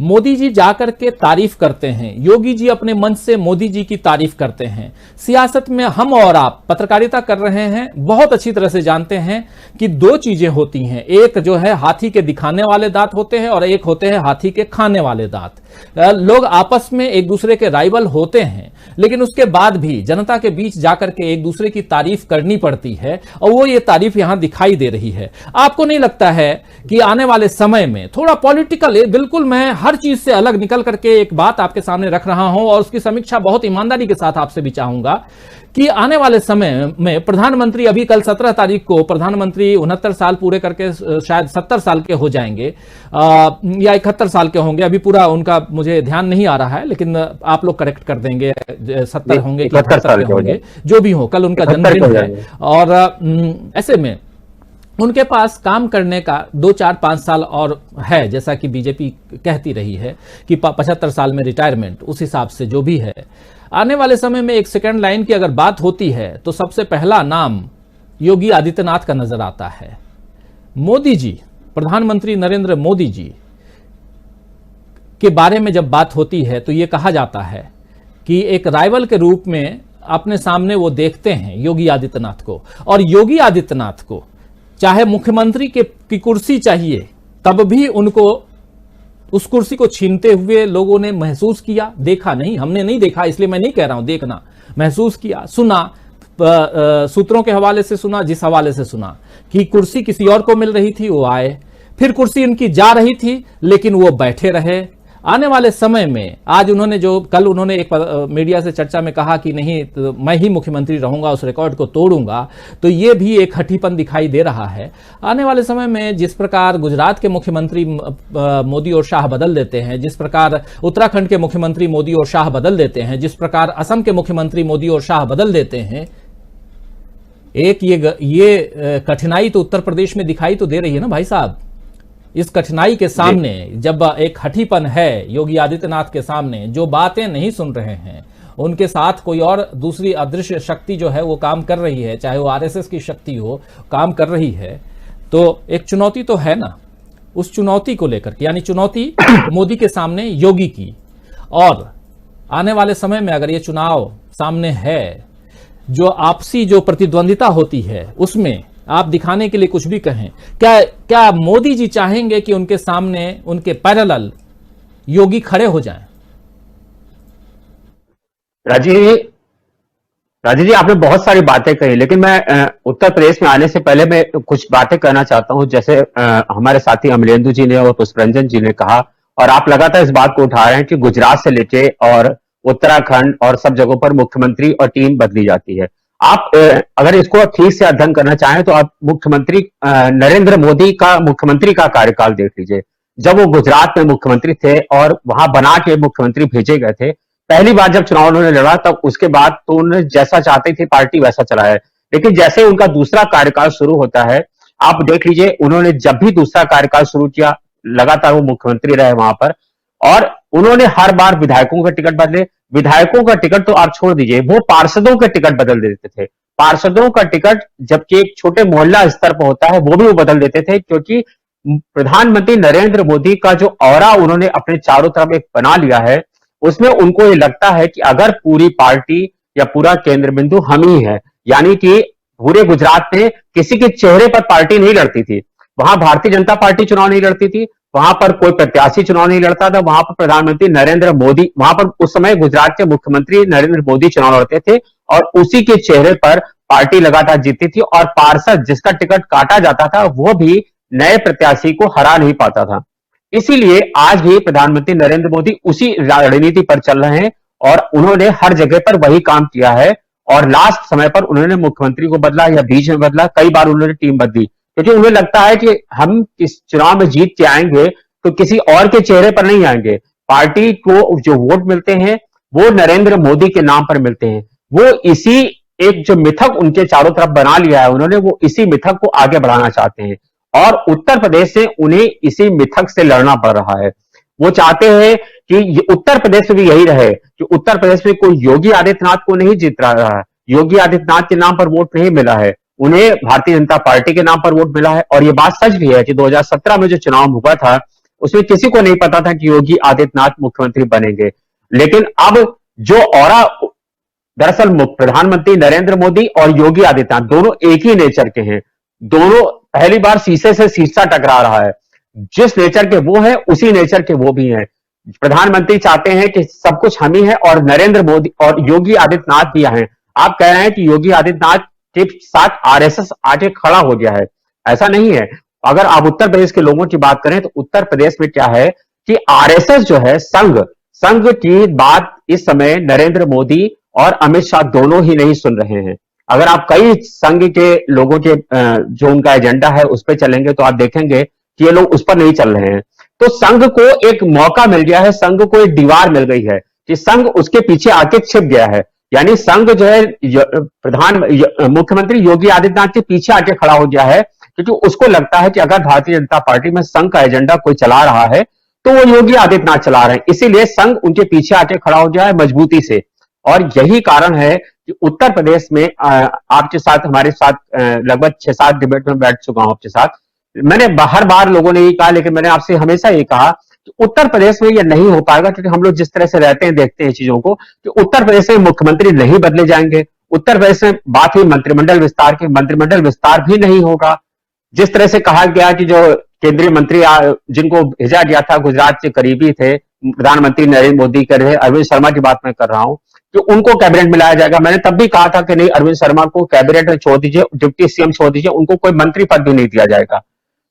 Speaker 1: मोदी जी जाकर के तारीफ करते हैं, योगी जी अपने मंच से मोदी जी की तारीफ करते हैं। सियासत में हम और आप पत्रकारिता कर रहे हैं, बहुत अच्छी तरह से जानते हैं कि 2 चीजें होती हैं, एक जो है हाथी के दिखाने वाले दांत होते हैं, और एक होते हैं हाथी के खाने वाले दांत। लोग आपस में एक दूसरे के राइवल होते हैं, लेकिन उसके बाद भी जनता के बीच जाकर के एक दूसरे की तारीफ करनी पड़ती है, और वो ये तारीफ यहां दिखाई दे रही है। आपको नहीं लगता है कि आने वाले समय में थोड़ा पॉलिटिकल, बिल्कुल मैं हर चीज से अलग निकल करके एक बात आपके सामने रख रहा हूं और उसकी समीक्षा बहुत ईमानदारी के साथ आपसे भी चाहूंगा कि आने वाले समय में प्रधानमंत्री, अभी कल 17 तारीख को प्रधानमंत्री 69 साल पूरे करके शायद 70 साल के हो जाएंगे या 71 साल के होंगे, अभी पूरा उनका मुझे ध्यान नहीं आ रहा है, लेकिन आप लोग करेक्ट कर देंगे 70 होंगे कि 71 साल के होंगे, जो भी हो, कल उनका जन्मदिन है। और ऐसे में उनके पास काम करने का 2, 4, 5 साल और है, जैसा कि बीजेपी कहती रही है कि 75 साल में रिटायरमेंट, उस हिसाब से जो भी है आने वाले समय में एक सेकंड लाइन की अगर बात होती है तो सबसे पहला नाम योगी आदित्यनाथ का नजर आता है। मोदी जी, प्रधानमंत्री नरेंद्र मोदी जी के बारे में जब बात होती है तो यह कहा जाता है कि एक राइवल के रूप में अपने सामने वो देखते हैं योगी आदित्यनाथ को, और योगी आदित्यनाथ को चाहे मुख्यमंत्री की कुर्सी चाहिए तब भी उनको उस कुर्सी को छीनते हुए लोगों ने महसूस किया, देखा नहीं, हमने नहीं देखा इसलिए मैं नहीं कह रहा हूं, देखना, महसूस किया, सुना, सूत्रों के हवाले से सुना, जिस हवाले से सुना कि कुर्सी किसी और को मिल रही थी, वो आए, फिर कुर्सी उनकी जा रही थी लेकिन वो बैठे रहे। आने वाले समय में आज उन्होंने जो कल उन्होंने एक मीडिया से चर्चा में कहा कि नहीं तो मैं ही मुख्यमंत्री रहूंगा, उस रिकॉर्ड को तोड़ूंगा, तो ये भी एक हठीपन दिखाई दे रहा है। आने वाले समय में जिस प्रकार गुजरात के मुख्यमंत्री मोदी और शाह बदल देते हैं, जिस प्रकार उत्तराखंड के मुख्यमंत्री मोदी और शाह बदल देते हैं, जिस प्रकार असम के मुख्यमंत्री मोदी और शाह बदल देते हैं, एक ये कठिनाई तो उत्तर प्रदेश में दिखाई तो दे रही है ना भाई साहब। इस कठिनाई के सामने जब एक हठीपन है योगी आदित्यनाथ के सामने, जो बातें नहीं सुन रहे हैं, उनके साथ कोई और दूसरी अदृश्य शक्ति जो है वो काम कर रही है, चाहे वो आरएसएस की शक्ति हो, काम कर रही है, तो एक चुनौती तो है ना। उस चुनौती को लेकर के, यानी चुनौती मोदी के सामने योगी की, और आने वाले समय में अगर ये चुनाव सामने है, जो आपसी जो प्रतिद्वंदिता होती है उसमें आप दिखाने के लिए कुछ भी कहें, क्या मोदी जी चाहेंगे कि उनके सामने उनके पैरेलल योगी खड़े हो जाएं?
Speaker 8: राजीव जी, आपने बहुत सारी बातें कही, लेकिन मैं उत्तर प्रदेश में आने से पहले मैं कुछ बातें कहना चाहता हूं। जैसे हमारे साथी अमलेंदु जी ने और पुष्परंजन जी ने कहा, और आप लगातार इस बात को उठा रहे हैं कि गुजरात से लेके और उत्तराखंड और सब जगहों पर मुख्यमंत्री और टीम बदली जाती है। आप अगर इसको ठीक से अध्ययन करना चाहें तो आप मुख्यमंत्री नरेंद्र मोदी का मुख्यमंत्री का कार्यकाल देख लीजिए। जब वो गुजरात में मुख्यमंत्री थे और वहां बना के मुख्यमंत्री भेजे गए थे, पहली बार जब चुनाव उन्होंने लड़ा तब उसके बाद तो उन्होंने जैसा चाहते थे पार्टी वैसा चलाया है। लेकिन जैसे उनका दूसरा कार्यकाल शुरू होता है, आप देख लीजिए, उन्होंने जब भी दूसरा कार्यकाल शुरू किया, लगातार वो मुख्यमंत्री रहे वहां पर, और उन्होंने हर बार विधायकों का टिकट बदले। विधायकों का टिकट तो आप छोड़ दीजिए, वो पार्षदों के टिकट बदल देते थे। पार्षदों का टिकट जबकि एक छोटे मोहल्ला स्तर पर होता है, वो भी वो बदल देते थे, क्योंकि प्रधानमंत्री नरेंद्र मोदी का जो ऑरा उन्होंने अपने चारों तरफ एक बना लिया है, उसमें उनको ये लगता है कि अगर पूरी पार्टी या पूरा केंद्र बिंदु हम ही है, यानी कि पूरे गुजरात में किसी के चेहरे पर पार्टी नहीं लड़ती थी। वहां भारतीय जनता पार्टी चुनाव नहीं लड़ती थी, वहां पर कोई प्रत्याशी चुनाव नहीं लड़ता था, वहां पर प्रधानमंत्री नरेंद्र मोदी, वहां पर उस समय गुजरात के मुख्यमंत्री नरेंद्र मोदी चुनाव लड़ते थे, और उसी के चेहरे पर पार्टी लगातार जीतती थी, और पार्षद जिसका टिकट काटा जाता था वो भी नए प्रत्याशी को हरा नहीं पाता था। इसीलिए आज भी प्रधानमंत्री नरेंद्र मोदी उसी रणनीति पर चल रहे हैं, और उन्होंने हर जगह पर वही काम किया है, और लास्ट समय पर उन्होंने मुख्यमंत्री को बदला या बीच में बदला, कई बार उन्होंने टीम बदली, क्योंकि उन्हें लगता है कि हम इस चुनाव में जीत के आएंगे तो किसी और के चेहरे पर नहीं आएंगे। पार्टी को जो वोट मिलते हैं वो नरेंद्र मोदी के नाम पर मिलते हैं। वो इसी एक जो मिथक उनके चारों तरफ बना लिया है उन्होंने, वो इसी मिथक को आगे बढ़ाना चाहते हैं, और उत्तर प्रदेश से उन्हें इसी मिथक से लड़ना पड़ रहा है। वो चाहते हैं कि उत्तर प्रदेश में भी यही रहे कि उत्तर प्रदेश में कोई योगी आदित्यनाथ को नहीं जीत रहा है, योगी आदित्यनाथ के नाम पर वोट नहीं मिला है, उन्हें भारतीय जनता पार्टी के नाम पर वोट मिला है। और ये बात सच भी है कि 2017 में जो चुनाव हुआ था उसमें किसी को नहीं पता था कि योगी आदित्यनाथ मुख्यमंत्री बनेंगे, लेकिन अब जो औरा, दरअसल प्रधानमंत्री नरेंद्र मोदी और योगी आदित्यनाथ दोनों एक ही नेचर के हैं, दोनों पहली बार शीशे से शीशा टकरा रहा है, जिस नेचर के वो है उसी नेचर के वो भी हैं। प्रधानमंत्री चाहते हैं कि सब कुछ हम ही है और नरेंद्र मोदी और योगी आदित्यनाथ भी हैं। आप कह रहे हैं कि योगी आदित्यनाथ के साथ आरएसएस आके खड़ा हो गया है, ऐसा नहीं है। अगर आप उत्तर प्रदेश के लोगों की बात करें तो उत्तर प्रदेश में क्या है कि आरएसएस जो है संघ की बात इस समय नरेंद्र मोदी और अमित शाह दोनों ही नहीं सुन रहे हैं। अगर आप कई संघ के लोगों के जो उनका एजेंडा है उस पर चलेंगे तो आप देखेंगे कि ये लोग उस पर नहीं चल रहे हैं। तो संघ को एक मौका मिल गया है, संघ को एक दीवार मिल गई है कि संघ उसके पीछे आके छिप गया है। यानी संघ जो है मुख्यमंत्री योगी आदित्यनाथ के पीछे आके खड़ा हो गया है, क्योंकि उसको लगता है कि अगर भारतीय जनता पार्टी में संघ का एजेंडा कोई चला रहा है तो वो योगी आदित्यनाथ चला रहे हैं, इसीलिए संघ उनके पीछे आके खड़ा हो गया है मजबूती से। और यही कारण है कि उत्तर प्रदेश में आपके साथ हमारे साथ लगभग 6-7 डिबेट में बैठ चुका हूं आपके साथ। मैंने हर बार लोगों ने ये कहा, लेकिन मैंने आपसे हमेशा ये कहा कि उत्तर प्रदेश में ये नहीं हो पाएगा, क्योंकि हम लोग जिस तरह से रहते हैं देखते हैं चीजों को कि उत्तर प्रदेश में मुख्यमंत्री नहीं बदले जाएंगे। उत्तर प्रदेश में बात हुई मंत्रिमंडल विस्तार की, मंत्रिमंडल विस्तार भी नहीं होगा। जिस तरह से कहा गया कि जो केंद्रीय मंत्री जिनको भेजा गया था गुजरात के करीबी थे प्रधानमंत्री नरेंद्र मोदी कर रहे, अरविंद शर्मा की बात मैं कर रहा हूं कि उनको कैबिनेट मिलाया जाएगा। मैंने तब भी कहा था कि नहीं, अरविंद शर्मा को कैबिनेट में छोड़ दीजिए, डिप्टी सीएम छोड़ दीजिए, उनको कोई मंत्री पद भी नहीं दिया जाएगा।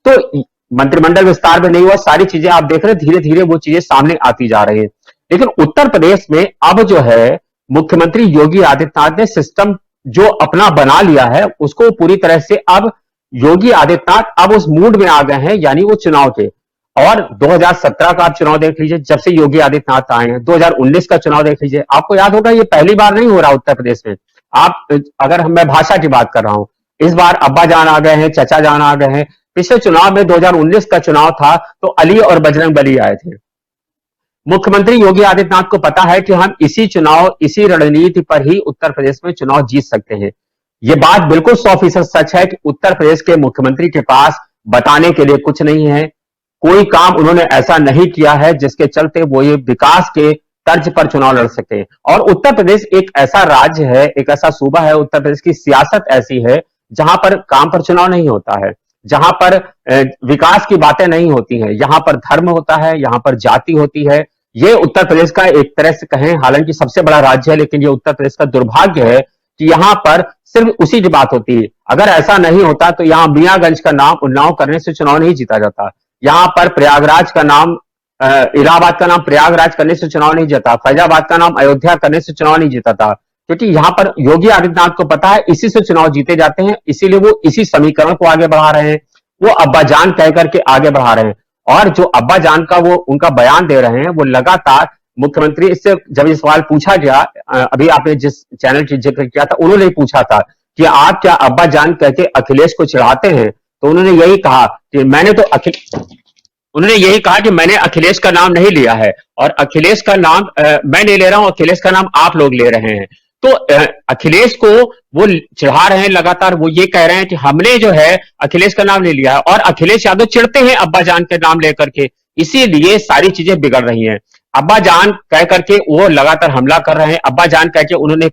Speaker 8: तो मंत्रिमंडल विस्तार में नहीं हुआ, सारी चीजें आप देख रहे हैं, धीरे धीरे वो चीजें सामने आती जा रही है। लेकिन उत्तर प्रदेश में अब जो है मुख्यमंत्री योगी आदित्यनाथ ने सिस्टम जो अपना बना लिया है उसको पूरी तरह से अब योगी आदित्यनाथ अब उस मूड में आ गए हैं, यानी वो चुनाव के। और 2017 का आप चुनाव देख लीजिए, जब से योगी आदित्यनाथ आए हैं, 2019 का चुनाव देख लीजिए, आपको याद होगा ये पहली बार नहीं हो रहा उत्तर प्रदेश में। आप अगर मैं भाषा की बात कर रहा हूं, इस बार अब्बा जान आ गए हैं, चचा जान आ गए हैं। पिछले चुनाव में 2019 का चुनाव था तो अली और बजरंग बली आए थे। मुख्यमंत्री योगी आदित्यनाथ को पता है कि हम इसी चुनाव, इसी रणनीति पर ही उत्तर प्रदेश में चुनाव जीत सकते हैं। यह बात बिल्कुल 100% सच है कि उत्तर प्रदेश के मुख्यमंत्री के पास बताने के लिए कुछ नहीं है। कोई काम उन्होंने ऐसा नहीं किया है जिसके चलते वो ये विकास के तर्ज पर चुनाव लड़ सके। और उत्तर प्रदेश एक ऐसा राज्य है, एक ऐसा सूबा है, उत्तर प्रदेश की सियासत ऐसी है जहां पर काम पर चुनाव नहीं होता है, जहां पर विकास की बातें नहीं होती हैं, यहां पर धर्म होता है, यहां पर जाति होती है। ये उत्तर प्रदेश का एक तरह से कहें, हालांकि सबसे बड़ा राज्य है, लेकिन ये उत्तर प्रदेश का दुर्भाग्य है कि यहां पर सिर्फ उसी की बात होती है। अगर ऐसा नहीं होता तो यहां मियागंज का नाम उन्नाव करने से चुनाव नहीं जीता जाता, यहां पर प्रयागराज का नाम इलाहाबाद का नाम प्रयागराज करने से चुनाव नहीं जीता, फैजाबाद का नाम अयोध्या करने से चुनाव नहीं जीता था, क्योंकि यहां पर योगी आदित्यनाथ को पता है इसी से चुनाव जीते जाते हैं, इसीलिए वो इसी समीकरण को आगे बढ़ा रहे हैं। वो अब्बा जान कह करके आगे बढ़ा रहे हैं। और जो अब्बा जान का वो उनका बयान दे रहे हैं, वो लगातार मुख्यमंत्री, इससे जब ये सवाल पूछा गया, अभी आपने जिस चैनल की जिक्र किया था उन्होंने पूछा था कि आप क्या अब्बा जान कहके अखिलेश को चिढ़ाते हैं, तो उन्होंने यही कहा कि मैंने अखिलेश का नाम नहीं लिया है और अखिलेश का नाम मैं नहीं ले रहा हूं, अखिलेश का नाम आप लोग ले रहे हैं। तो अखिलेश को वो चिढ़ा रहे हैं लगातार, वो ये कह रहे हैं कि हमने जो है अखिलेश का नाम ले लिया है और अखिलेश यादव चिढ़ते हैं अब्बा जान के नाम लेकर के, इसीलिए सारी चीजें बिगड़ रही हैं। अब्बा जान कह करके वो लगातार हमला कर रहे हैं। अब्बा जान कह के उन्होंने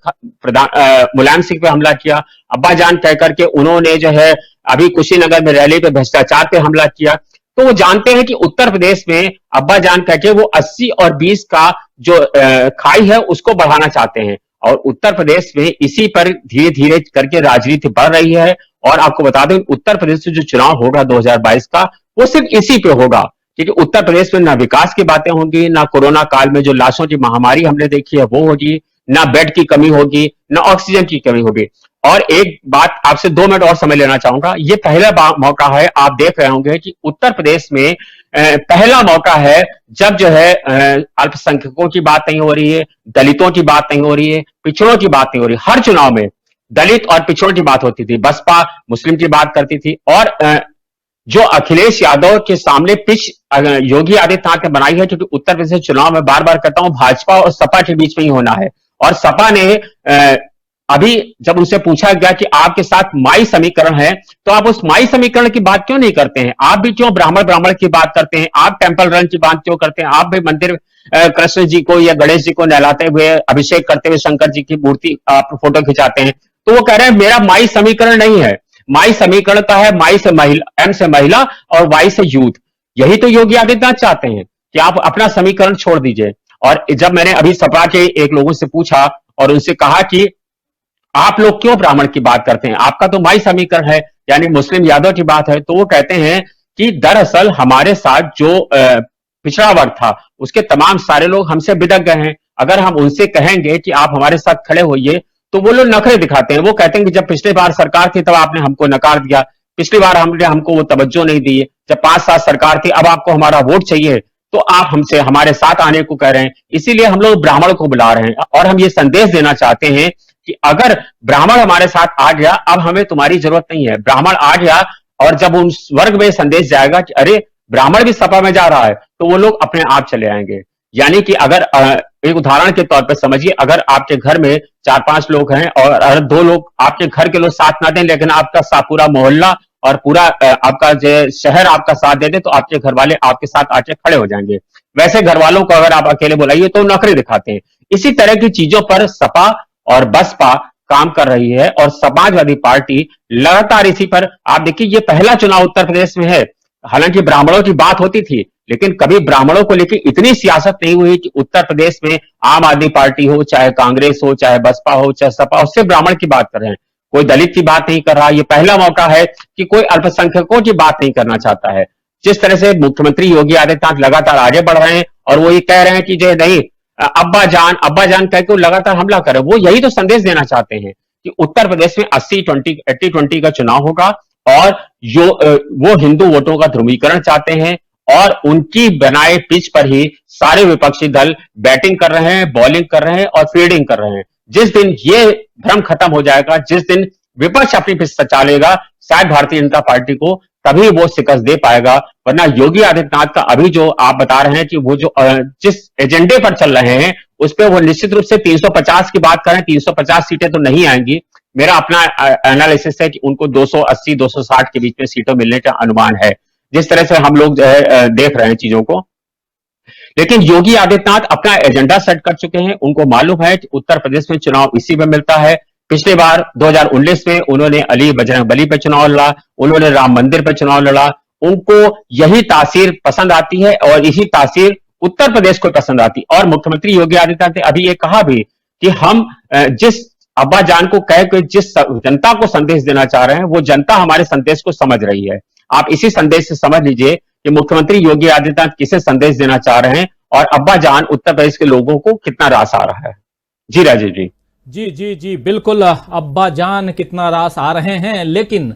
Speaker 8: मुलायम सिंह पे हमला किया, अब्बा जान कह करके उन्होंने जो है अभी कुशीनगर में रैली पे भ्रष्टाचार पे हमला किया। तो वो जानते हैं कि उत्तर प्रदेश में अब्बा जान कह के वो 80 और 20 का जो खाई है उसको बढ़ाना चाहते हैं और उत्तर प्रदेश में इसी पर धीरे धीरे करके राजनीति बढ़ रही है। और आपको बता दें उत्तर प्रदेश से जो चुनाव होगा 2022 का, वो सिर्फ इसी पे होगा, क्योंकि उत्तर प्रदेश में ना विकास की बातें होंगी, ना कोरोना काल में जो लाशों की महामारी हमने देखी है वो होगी, ना बेड की कमी होगी, ना ऑक्सीजन की कमी होगी। और एक बात आपसे 2 मिनट और समय लेना चाहूंगा, ये पहला मौका है, आप देख रहे होंगे कि उत्तर प्रदेश में पहला मौका है जब जो है अल्पसंख्यकों की बात नहीं हो रही है, दलितों की बात नहीं हो रही है, पिछड़ों की बात नहीं हो रही। हर चुनाव में दलित और पिछड़ों की बात होती थी, बसपा मुस्लिम की बात करती थी। और जो अखिलेश यादव के सामने पिच योगी आदित्यनाथ ने बनाई है, क्योंकि उत्तर प्रदेश चुनाव में बार बार कहता हूं भाजपा और सपा के बीच में ही होना है। और सपा ने अभी जब उनसे पूछा गया कि आपके साथ माई समीकरण है, तो आप उस माई समीकरण की बात क्यों नहीं करते हैं? आप भी क्यों ब्राह्मण की बात करते हैं? आप टेंपल रन की बात क्यों करते हैं? आप भी मंदिर कृष्ण जी को या गणेश जी को नहलाते हुए, अभिषेक करते हुए शंकर जी की मूर्ति आप फोटो खिंचाते हैं। तो वो कह रहे हैं मेरा माई समीकरण नहीं है, माई समीकरण का है माई से महिला, एम से महिला और वाई से यूथ। यही तो योगी आदित्यनाथ चाहते हैं कि आप अपना समीकरण छोड़ दीजिए। और जब मैंने अभी सपा के एक लोगों से पूछा और उनसे कहा कि आप लोग क्यों ब्राह्मण की बात करते हैं, आपका तो माई समीकरण है, यानी मुस्लिम यादव की बात है, तो वो कहते हैं कि दरअसल हमारे साथ जो पिछड़ा वर्ग था उसके तमाम सारे लोग हमसे बिदक गए हैं। अगर हम उनसे कहेंगे कि आप हमारे साथ खड़े होइए तो वो लोग नखरे दिखाते हैं। वो कहते हैं कि जब पिछली बार सरकार थी तब आपने हमको नकार दिया, पिछली बार हमको वो तवज्जो नहीं दी, जब 5 साल सरकार थी अब आपको हमारा वोट चाहिए तो आप हमसे हमारे साथ आने को कह रहे हैं। इसीलिए हम लोग ब्राह्मण को बुला रहे हैं और हम ये संदेश देना चाहते हैं कि अगर ब्राह्मण हमारे साथ आ गया अब हमें तुम्हारी जरूरत नहीं है। ब्राह्मण आ गया और जब उस वर्ग में संदेश जाएगा कि अरे ब्राह्मण भी सपा में जा रहा है तो वो लोग अपने आप चले आएंगे। यानी कि अगर एक उदाहरण के तौर पर समझिए, अगर आपके घर में 4-5 लोग हैं और अगर 2 लोग आपके घर के लोग साथ ना दें लेकिन आपका पूरा मोहल्ला और पूरा आपका जो शहर आपका साथ दे दे तो आपके घर वाले आपके साथ आके खड़े हो जाएंगे। वैसे घर वालों को अगर आप अकेले बुलाइए तो नखरे दिखाते हैं। इसी तरह की चीजों पर सपा और बसपा काम कर रही है और समाजवादी पार्टी लगातार इसी पर। आप देखिए ये पहला चुनाव उत्तर प्रदेश में है, हालांकि ब्राह्मणों की बात होती थी लेकिन कभी ब्राह्मणों को लेकर इतनी सियासत नहीं हुई कि उत्तर प्रदेश में आम आदमी पार्टी हो, चाहे कांग्रेस हो, चाहे बसपा हो, चाहे सपा हो, सिर्फ ब्राह्मण की बात कर रहे हैं, कोई दलित की बात नहीं कर रहा। ये पहला मौका है कि कोई अल्पसंख्यकों की बात नहीं करना चाहता है। जिस तरह से मुख्यमंत्री योगी आदित्यनाथ लगातार आगे बढ़ रहे हैं और वो ये कह रहे हैं कि जो नहीं अब्बा जान कह के लगातार हमला कर रहे हैं, वो यही तो संदेश देना चाहते हैं कि उत्तर प्रदेश में 80-20 का चुनाव होगा और वो हिंदू वोटों का ध्रुवीकरण चाहते हैं और उनकी बनाए पिच पर ही सारे विपक्षी दल बैटिंग कर रहे हैं, बॉलिंग कर रहे हैं और फील्डिंग कर रहे हैं। जिस दिन ये भ्रम खत्म हो जाएगा, जिस दिन विपक्ष अपनी पिच सचालेगा, शायद भारतीय जनता पार्टी को तभी वो शिकस्त दे पाएगा। वरना योगी आदित्यनाथ का अभी जो आप बता रहे हैं कि वो जो जिस एजेंडे पर चल रहे हैं उस पर वो निश्चित रूप से 350 की बात करें, 350 सीटें तो नहीं आएंगी। मेरा अपना एनालिसिस है कि उनको 280-260 के बीच में सीटों मिलने का अनुमान है, जिस तरह से हम लोग देख रहे हैं चीजों को। लेकिन योगी आदित्यनाथ अपना एजेंडा सेट कर चुके हैं। उनको मालूम है कि उत्तर प्रदेश में चुनाव इसी में मिलता है। पिछली बार 2019 में उन्होंने अली बजरंगबली पे चुनाव लड़ा, उन्होंने राम मंदिर पे चुनाव लड़ा। उनको यही तासीर पसंद आती है और यही तासीर उत्तर प्रदेश को पसंद आती है। और मुख्यमंत्री योगी आदित्यनाथ ने अभी ये कहा भी कि हम जिस अब्बा जान को कह के जिस जनता को संदेश देना चाह रहे हैं वो जनता हमारे संदेश को समझ रही है। आप इसी संदेश से समझ लीजिए कि मुख्यमंत्री योगी आदित्यनाथ किसे संदेश देना चाह रहे हैं और अब्बा जान उत्तर प्रदेश के लोगों को कितना रास आ रहा है। जी राजीव जी।
Speaker 1: जी बिल्कुल, अब्बा जान कितना रास आ रहे हैं, लेकिन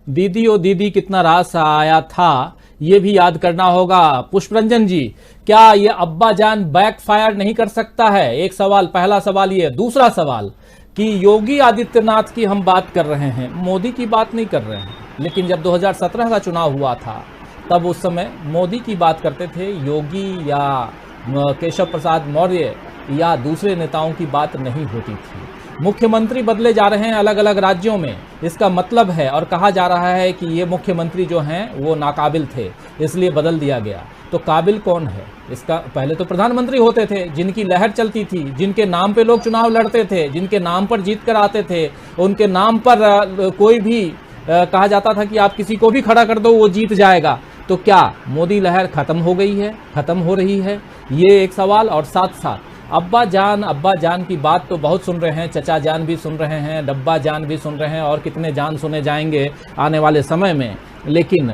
Speaker 1: दीदी ओ दीदी कितना रास आया था ये भी याद करना होगा। पुष्परंजन जी, क्या ये अब्बा जान बैकफायर नहीं कर सकता है? एक सवाल, पहला सवाल ये। दूसरा सवाल कि योगी आदित्यनाथ की हम बात कर रहे हैं, मोदी की बात नहीं कर रहे हैं, लेकिन जब 2017 का चुनाव हुआ था तब उस समय मोदी की बात करते थे, योगी या केशव प्रसाद मौर्य या दूसरे नेताओं की बात नहीं होती थी। मुख्यमंत्री बदले जा रहे हैं अलग अलग राज्यों में, इसका मतलब है, और कहा जा रहा है कि ये मुख्यमंत्री जो हैं वो नाकाबिल थे इसलिए बदल दिया गया। तो काबिल कौन है इसका? पहले तो प्रधानमंत्री होते थे जिनकी लहर चलती थी, जिनके नाम पे लोग चुनाव लड़ते थे, जिनके नाम पर जीत कर आते थे, उनके नाम पर कोई भी कहा जाता था कि आप किसी को भी खड़ा कर दो वो जीत जाएगा। तो क्या मोदी लहर खत्म हो गई है, खत्म हो रही है? ये एक सवाल। और साथ साथ अब्बा जान की बात तो बहुत सुन रहे हैं, चचा जान भी सुन रहे हैं, डब्बा जान भी सुन रहे हैं और कितने जान सुने जाएंगे आने वाले समय में। लेकिन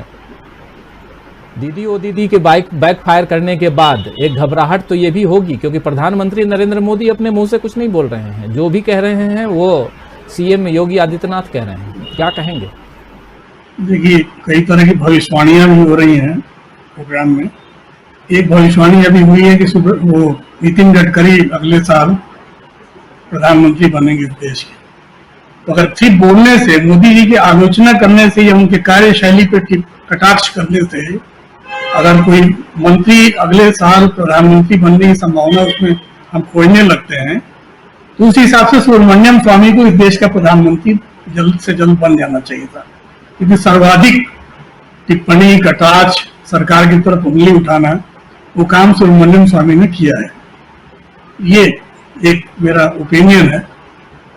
Speaker 1: दीदी ओ दीदी के बैकफायर करने के बाद एक घबराहट तो ये भी होगी, क्योंकि प्रधानमंत्री नरेंद्र मोदी अपने मुंह से कुछ नहीं बोल रहे हैं, जो भी कह रहे हैं वो सीएम योगी आदित्यनाथ कह रहे हैं। क्या कहेंगे?
Speaker 9: देखिए, कई तरह की भविष्यवाणियां भी हो रही हैं प्रोग्राम में। एक भविष्यवाणी अभी हुई है कि वो नितिन गडकरी अगले साल प्रधानमंत्री बनेंगे देश के। तो अगर सिर्फ बोलने से, मोदी जी की आलोचना करने से या उनके कार्यशैली पर कटाक्ष करने से अगर कोई मंत्री अगले साल प्रधानमंत्री बनने की संभावना उसमें हम खोजने लगते हैं, तो उस हिसाब से सुब्रमण्यम स्वामी को इस देश का प्रधानमंत्री जल्द से जल्द बन जाना चाहिए था, क्योंकि सर्वाधिक टिप्पणी, कटाक्ष, सरकार की तरफ उंगली उठाना, वो काम सुब्रमण्यम स्वामी ने किया है। ये एक मेरा ओपिनियन है।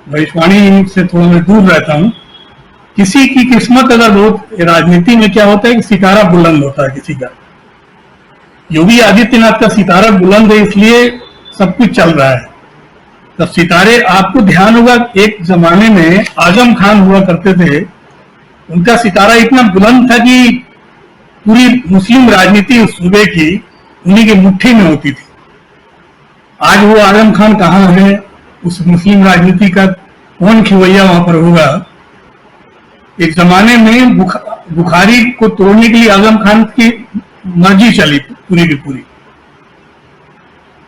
Speaker 9: भविष्यवाणी से थोड़ा मैं दूर रहता हूँ। किसी की किस्मत अगर बहुत, राजनीति में क्या होता है कि सितारा बुलंद होता है किसी का, योगी आदित्यनाथ का सितारा बुलंद है, इसलिए सब कुछ चल रहा है। तब सितारे, आपको ध्यान होगा एक जमाने में आजम खान हुआ करते थे, उनका सितारा इतना बुलंद था कि पूरी मुस्लिम राजनीति उस सूबे की उन्हीं की मुट्ठी में होती थी। आज वो आजम खान कहाँ है? उस मुस्लिम राजनीति का कौन खिवैया वहां पर होगा? एक जमाने में बुखारी को तोड़ने के लिए आजम खान की मर्जी चली पूरी की पूरी।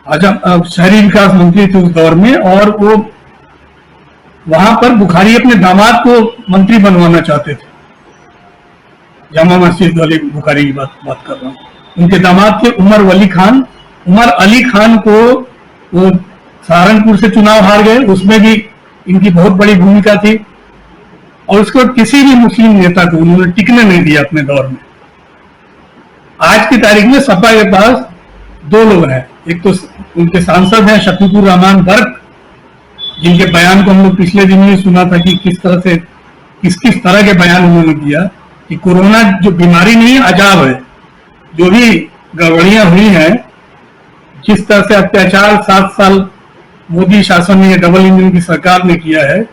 Speaker 9: आजम शहरी विकास मंत्री थे उस दौर में, और वो वहां पर बुखारी अपने दामाद को मंत्री बनवाना चाहते थे। जामा मस्जिद वाले बुखारी की बात कर रहा हूं। उनके दामाद थे उमर अली खान को वो सहारनपुर से चुनाव हार गए, उसमें भी इनकी बहुत बड़ी भूमिका थी। और उसके बाद किसी भी मुस्लिम नेता को उन्होंने टिकने नहीं दिया अपने दौर में। आज की तारीख में सपा के पास दो लोग हैं, एक तो उनके सांसद हैं शफीकुर रहमान बर्क, जिनके बयान को हम लोग पिछले दिन ही सुना था कि किस तरह के बयान उन्होंने दिया कि कोरोना जो बीमारी नहीं है, अजाब है। जो भी गड़बड़ियां हुई हैं, जिस तरह से अत्याचार 7 साल मोदी शासन ने, डबल इंजन की सरकार ने किया है,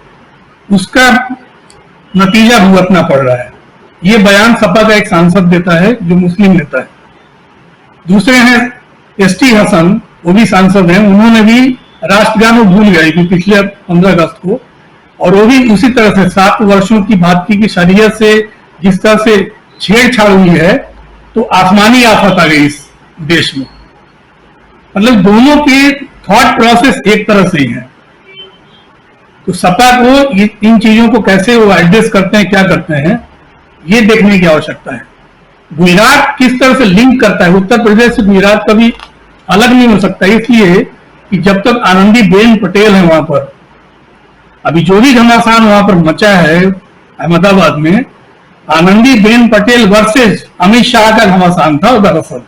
Speaker 9: उसका नतीजा भुगतना पड़ रहा है। ये बयान सपा का एक सांसद देता है जो मुस्लिम नेता है। दूसरे हैं एसटी हसन, वो भी सांसद हैं, उन्होंने भी राष्ट्रगान वो भूल गए कि पिछले 15 अगस्त को, और वो भी उसी तरह से 7 वर्षों की बात की कि शरीयत से जिस तरह से छेड़छाड़ हुई है तो आसमानी आफत आ गई इस देश में। मतलब दोनों के थॉट प्रोसेस एक तरह से ही है। तो सपा को इन चीजों को कैसे वो एडजस्ट करते हैं, क्या करते हैं, ये देखने की आवश्यकता है। गुजरात किस तरह से लिंक करता है, उत्तर प्रदेश से गुजरात कभी अलग नहीं हो सकता, इसलिए कि जब तक आनंदीबेन पटेल है वहां पर, अभी जो भी घमासान वहां पर मचा है अहमदाबाद में, आनंदीबेन पटेल वर्सेस अमित शाह का घमासान था। दरअसल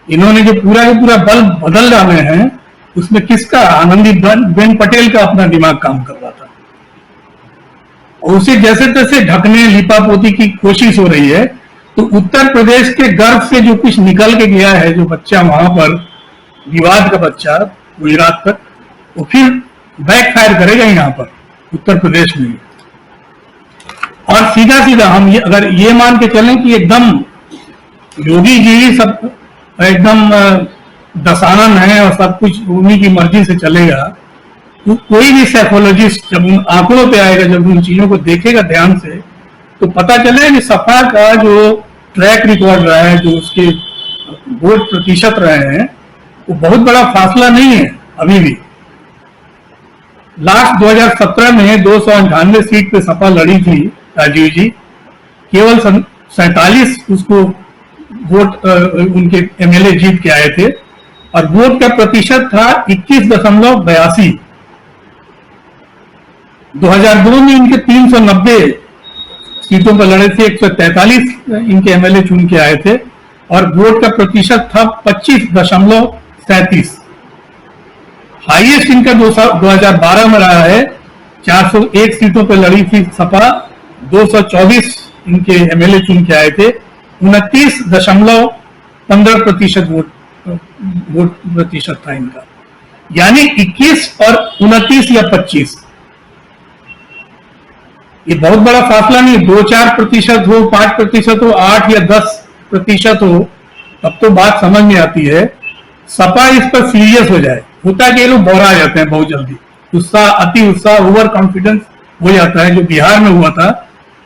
Speaker 9: इन्होंने जो पूरा का पूरा बल बदल डाले हैं, उसमें किसका, आनंदीबेन पटेल का अपना दिमाग काम कर रहा था। और उसे जैसे तैसे ढकने लिपापोती की कोशिश हो रही है। तो उत्तर प्रदेश के गर्भ से जो कुछ निकल के गया है, जो बच्चा वहां पर विवाद का बच्चा गुजरात तक, वो फिर बैकफायर करेगा यहाँ पर उत्तर प्रदेश में। और सीधा सीधा हम अगर ये मान के चलें कि एकदम योगी जी सब एकदम दशानन है और सब कुछ उन्हीं की मर्जी से चलेगा, तो कोई भी साइकोलॉजिस्ट जब उन आंकड़ों पे आएगा, जब उन चीजों को देखेगा ध्यान से, तो पता चलेगा कि सपा का जो ट्रैक रिकॉर्ड रहा है, जो उसके वोट प्रतिशत रहे हैं, वो बहुत बड़ा फासला नहीं है अभी भी। लास्ट 2017 में 298 सीट पे सपा लड़ी थी राजीव जी, केवल 47 उसको वोट उनके एमएलए जीत के आए थे, और वोट का प्रतिशत था 21.82। 2002 में इनके 390 सीटों पर लड़े थे, 143 इनके एमएलए चुन के आए थे, और वोट का प्रतिशत था 25.37। हाईएस्ट इनका 2012 में रहा है, 401 सीटों पर लड़ी थी सपा, 224 इनके एमएलए चुन के आए थे, 29.15% वोट प्रतिशत था इनका। यानी 21 और 29 या 25, ये बहुत बड़ा फासला नहीं। 2-4% हो, 5% हो, 8 या 10% हो, तब तो बात समझ में आती है। सपा इस पर सीरियस हो जाए, होता कि ये लोग बौरा जाते हैं बहुत जल्दी, उत्साह, अति उत्साह, ओवर कॉन्फिडेंस हो जाता है, जो बिहार में हुआ था।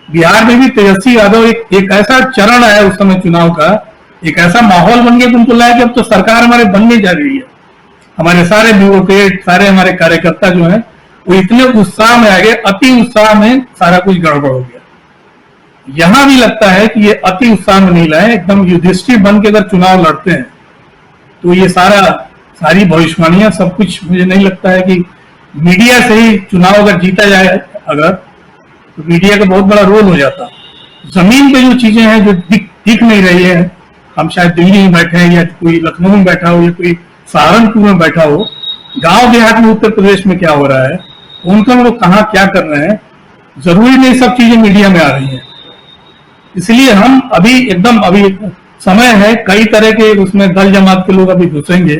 Speaker 9: बिहार में भी तेजस्वी यादव एक ऐसा चरण आया उस समय चुनाव का, एक ऐसा माहौल बन गया कि उनको लगा कि अब तो सरकार हमारे बनने जा रही है। हमारे सारे ब्यूरोक्रेट, सारे हमारे कार्यकर्ता जो हैं, वो इतने उत्साह में आ गए, अति उत्साह में सारा कुछ गड़बड़ हो गया। यहां भी लगता है कि ये अति उत्साह में नहीं लाए, एकदम युधिष्ठिर बन के अगर चुनाव लड़ते हैं तो ये सारी भविष्यवाणियां सब कुछ, मुझे नहीं लगता है कि मीडिया से ही चुनाव अगर जीता जाए, अगर तो मीडिया का बहुत बड़ा रोल हो जाता। जमीन पे जो चीजें हैं जो दिख नहीं रही है, हम शायद दिल्ली में बैठे हैं या कोई लखनऊ में बैठा हो या कोई सहारनपुर में बैठा हो, गांव देहात में उत्तर प्रदेश में क्या हो रहा है, उनका लोग कहाँ क्या कर रहे हैं, जरूरी नहीं सब चीजें मीडिया में आ रही हैं। इसलिए हम अभी समय है, कई तरह के उसमें दल जमात के लोग अभी घुसेंगे।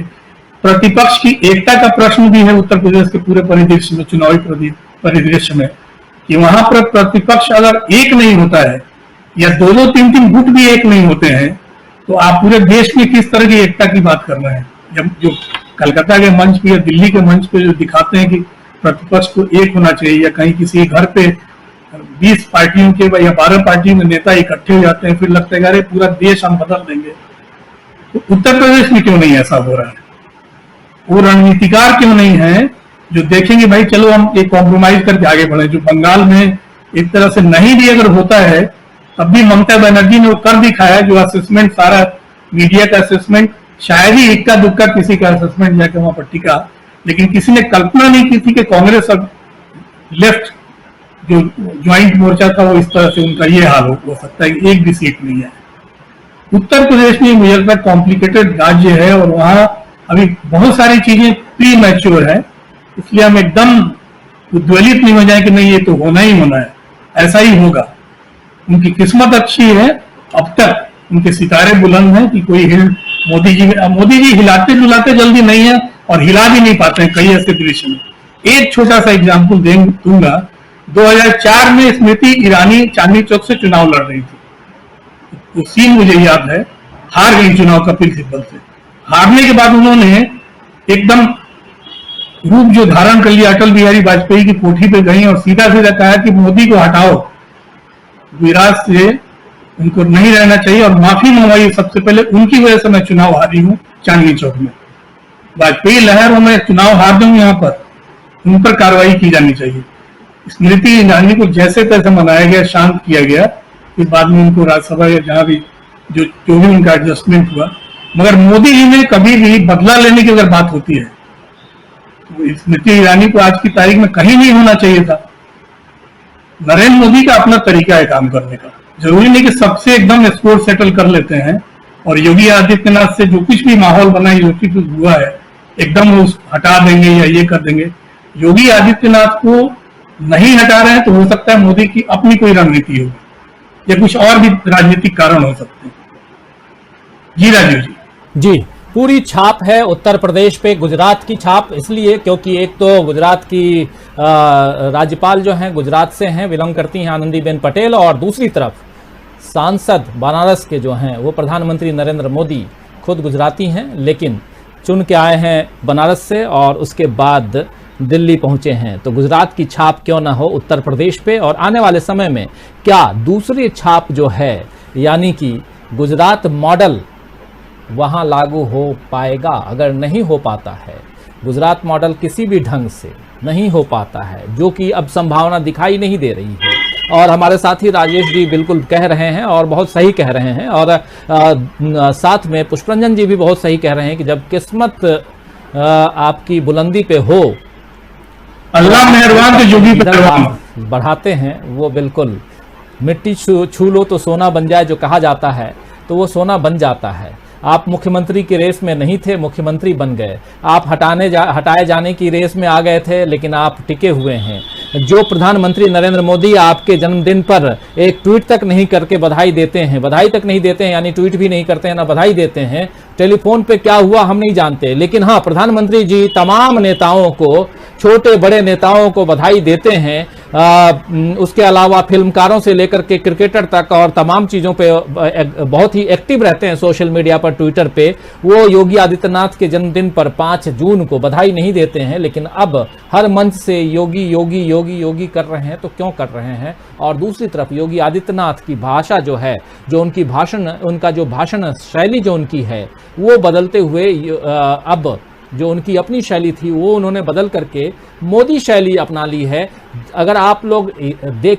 Speaker 9: प्रतिपक्ष की एकता का प्रश्न भी है उत्तर प्रदेश के पूरे परिदृश्य में, चुनावी परिदृश्य में, कि वहां पर प्रतिपक्ष अगर एक नहीं होता है या दो दो तीन तीन गुट भी एक नहीं होते हैं तो आप पूरे देश में किस तरह की एकता की बात कर रहे हैं। जब जो कलकत्ता के मंच पे या दिल्ली के मंच पे जो दिखाते हैं कि प्रतिपक्ष को एक होना चाहिए, या कहीं किसी घर पे 20 पार्टियों के या 12 पार्टियों के नेता इकट्ठे हो जाते हैं, फिर लगता है अरे पूरा देश हम बदल देंगे। तो उत्तर प्रदेश में क्यों नहीं ऐसा हो रहा है? वो रणनीतिकार क्यों नहीं है जो देखेंगे भाई चलो हम एक कॉम्प्रोमाइज करके आगे बढ़े। जो बंगाल में एक तरह से नहीं भी अगर होता है तब भी ममता बनर्जी ने वो कर दिखाया, जो असेसमेंट सारा मीडिया का असेसमेंट, शायद ही इक्का दुक्का किसी का असेसमेंट जाके वहां पर टिका, लेकिन किसी ने कल्पना नहीं की थी कि कांग्रेस और लेफ्ट जो ज्वाइंट मोर्चा था वो इस तरह से उनका ये हाल हो सकता है कि एक भी सीट नहीं है। उत्तर प्रदेश में मुझे लगता है कॉम्प्लिकेटेड राज्य है और वहां अभी बहुत सारी चीजें प्री मैच्योर है, इसलिए हम एकदम उद्वेलित नहीं हो जाए कि नहीं ये तो होना ही होना है, ऐसा ही होगा। उनकी किस्मत अच्छी है, अब तक उनके सितारे बुलंद हैं कि कोई मोदी जी हिलाते डुलाते जल्दी नहीं है और हिला भी नहीं पाते हैं कई ऐसे दृश्य में। एक छोटा सा एग्जाम्पल दूंगा, 2004 में स्मृति ईरानी चांदनी चौक से चुनाव लड़ रही थी, तो सीन मुझे याद है, हार गई चुनाव कपिल सिब्बल से। हारने के बाद उन्होंने एकदम रूप जो धारण कर लिया अटल बिहारी वाजपेयी की कोठी पे गई और सीधा सीधा कहा कि मोदी को हटाओ, विराट से उनको नहीं रहना चाहिए, और माफी मंगवाई। सबसे पहले उनकी वजह से मैं चुनाव हारी हूं चांदनी चौक में। वाजपेयी लहर और मैं चुनाव हार दूं यहाँ पर, उन पर कार्रवाई की जानी चाहिए। स्मृति ईरानी को जैसे तैसे मनाया गया, शांत किया गया, फिर बाद में उनको राज्यसभा या जहां भी जो भी उनका एडजस्टमेंट हुआ। मगर मोदी जी ने कभी भी बदला लेने की अगर बात होती है तो स्मृति ईरानी को आज की तारीख में कहीं नहीं होना चाहिए था। नरेंद्र मोदी का अपना तरीका है काम करने का, जरूरी नहीं कि सबसे एकदम स्कोर सेटल कर लेते हैं। और योगी आदित्यनाथ से जो कुछ भी माहौल बना, जो कुछ हुआ है, एकदम वो हटा देंगे या ये कर देंगे। योगी आदित्यनाथ को नहीं हटा रहे हैं तो हो सकता है मोदी की अपनी कोई रणनीति होगी या कुछ और भी राजनीतिक कारण हो सकते हैं। जी राजीव जी।
Speaker 1: पूरी छाप है उत्तर प्रदेश पे, गुजरात की छाप इसलिए क्योंकि एक तो गुजरात की राज्यपाल जो हैं गुजरात से हैं, बिलोंग करती हैं आनंदीबेन पटेल, और दूसरी तरफ सांसद बनारस के जो हैं वो प्रधानमंत्री नरेंद्र मोदी खुद गुजराती हैं, लेकिन चुन के आए हैं बनारस से और उसके बाद दिल्ली पहुंचे हैं। तो गुजरात की छाप क्यों ना हो उत्तर प्रदेश पे, और आने वाले समय में क्या दूसरी छाप जो है यानी कि गुजरात मॉडल वहां लागू हो पाएगा? अगर नहीं हो पाता है, गुजरात मॉडल किसी भी ढंग से नहीं हो पाता है, जो कि अब संभावना दिखाई नहीं दे रही है, और हमारे साथी राजेश जी बिल्कुल कह रहे हैं और बहुत सही कह रहे हैं, और साथ में पुष्परंजन जी भी बहुत सही कह रहे हैं कि जब किस्मत आपकी बुलंदी पे हो,
Speaker 9: अल्लाह मेहरबान तो योगी पे
Speaker 1: बढ़ाते हैं, वो बिल्कुल मिट्टी छू लो तो सोना बन जाए जो कहा जाता है, तो वो सोना बन जाता है। आप मुख्यमंत्री की रेस में नहीं थे, मुख्यमंत्री बन गए। आप हटाए जाने की रेस में आ गए थे, लेकिन आप टिके हुए हैं। जो प्रधानमंत्री नरेंद्र मोदी आपके जन्मदिन पर एक ट्वीट तक नहीं करके बधाई देते हैं, बधाई तक नहीं देते हैं, यानी ट्वीट भी नहीं करते हैं ना बधाई देते हैं, टेलीफोन पे क्या हुआ हम नहीं जानते, लेकिन हाँ प्रधानमंत्री जी तमाम नेताओं को, छोटे बड़े नेताओं को बधाई देते हैं। उसके अलावा फिल्मकारों से लेकर के क्रिकेटर तक और तमाम चीज़ों पे बहुत ही एक्टिव रहते हैं सोशल मीडिया पर, ट्विटर पे। वो योगी आदित्यनाथ के जन्मदिन पर 5 जून को बधाई नहीं देते हैं, लेकिन अब हर मंच से योगी योगी योगी योगी कर रहे हैं। तो क्यों कर रहे हैं? और दूसरी तरफ योगी आदित्यनाथ की भाषा जो है, जो उनकी उनका जो भाषण शैली जो उनकी है, वो बदलते हुए अब जो उनकी अपनी शैली थी वो उन्होंने बदल करके मोदी शैली अपना ली है। अगर आप लोग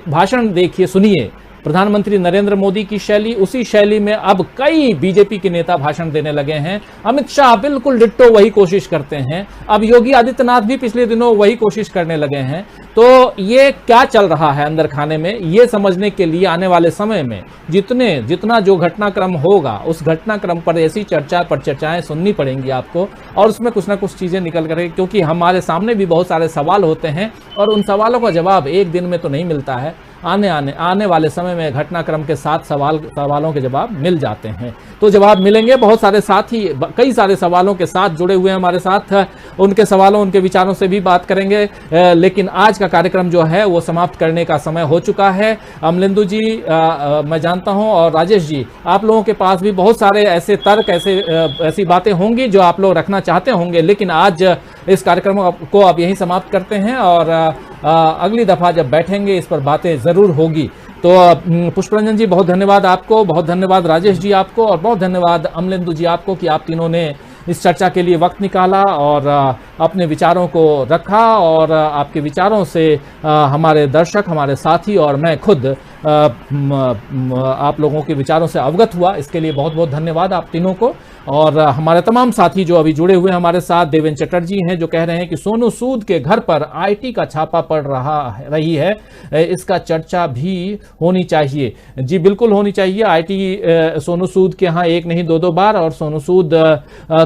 Speaker 1: भाषण देखिए, सुनिए, प्रधानमंत्री नरेंद्र मोदी की शैली, उसी शैली में अब कई बीजेपी के नेता भाषण देने लगे हैं। अमित शाह बिल्कुल डिट्टो वही कोशिश करते हैं, अब योगी आदित्यनाथ भी पिछले दिनों वही कोशिश करने लगे हैं। तो ये क्या चल रहा है अंदर खाने में, ये समझने के लिए आने वाले समय में जितना जो घटनाक्रम होगा, उस घटनाक्रम पर ऐसी चर्चाएं सुननी पड़ेंगी आपको, और उसमें कुछ ना कुछ चीजें निकल कर, क्योंकि हमारे सामने भी बहुत सारे सवाल होते हैं और उन सवालों का जवाब एक दिन में तो नहीं मिलता है। आने वाले समय में घटनाक्रम के 7 सवालों के जवाब मिल जाते हैं। तो जवाब मिलेंगे। बहुत सारे साथी कई सारे सवालों के साथ जुड़े हुए हैं हमारे साथ, उनके सवालों उनके विचारों से भी बात करेंगे, लेकिन आज का कार्यक्रम जो है वो समाप्त करने का समय हो चुका है। अमलेंदु जी, मैं जानता हूं, और राजेश जी, आप लोगों के पास भी बहुत सारे ऐसे तर्क, ऐसी बातें होंगी जो आप लोग रखना चाहते होंगे, लेकिन आज इस कार्यक्रम को अब यहीं समाप्त करते हैं और अगली दफा जब बैठेंगे इस पर बातें जरूर होगी। तो पुष्परंजन जी बहुत धन्यवाद आपको, बहुत धन्यवाद राजेश जी आपको, और बहुत धन्यवाद अमलेंदु जी आपको कि आप तीनों ने इस चर्चा के लिए वक्त निकाला और अपने विचारों को रखा, और आपके विचारों से हमारे दर्शक, हमारे साथी और मैं खुद आप लोगों के विचारों से अवगत हुआ। इसके लिए बहुत बहुत धन्यवाद आप तीनों को। और हमारे तमाम साथी जो अभी जुड़े हुए हैं हमारे साथ, देवेंद्र चटर्जी हैं जो कह रहे हैं कि सोनू सूद के घर पर आईटी का छापा पड़ रही है, इसका चर्चा भी होनी चाहिए। जी बिल्कुल होनी चाहिए। आईटी सोनू सूद के यहाँ एक नहीं 2 बार, और सोनू सूद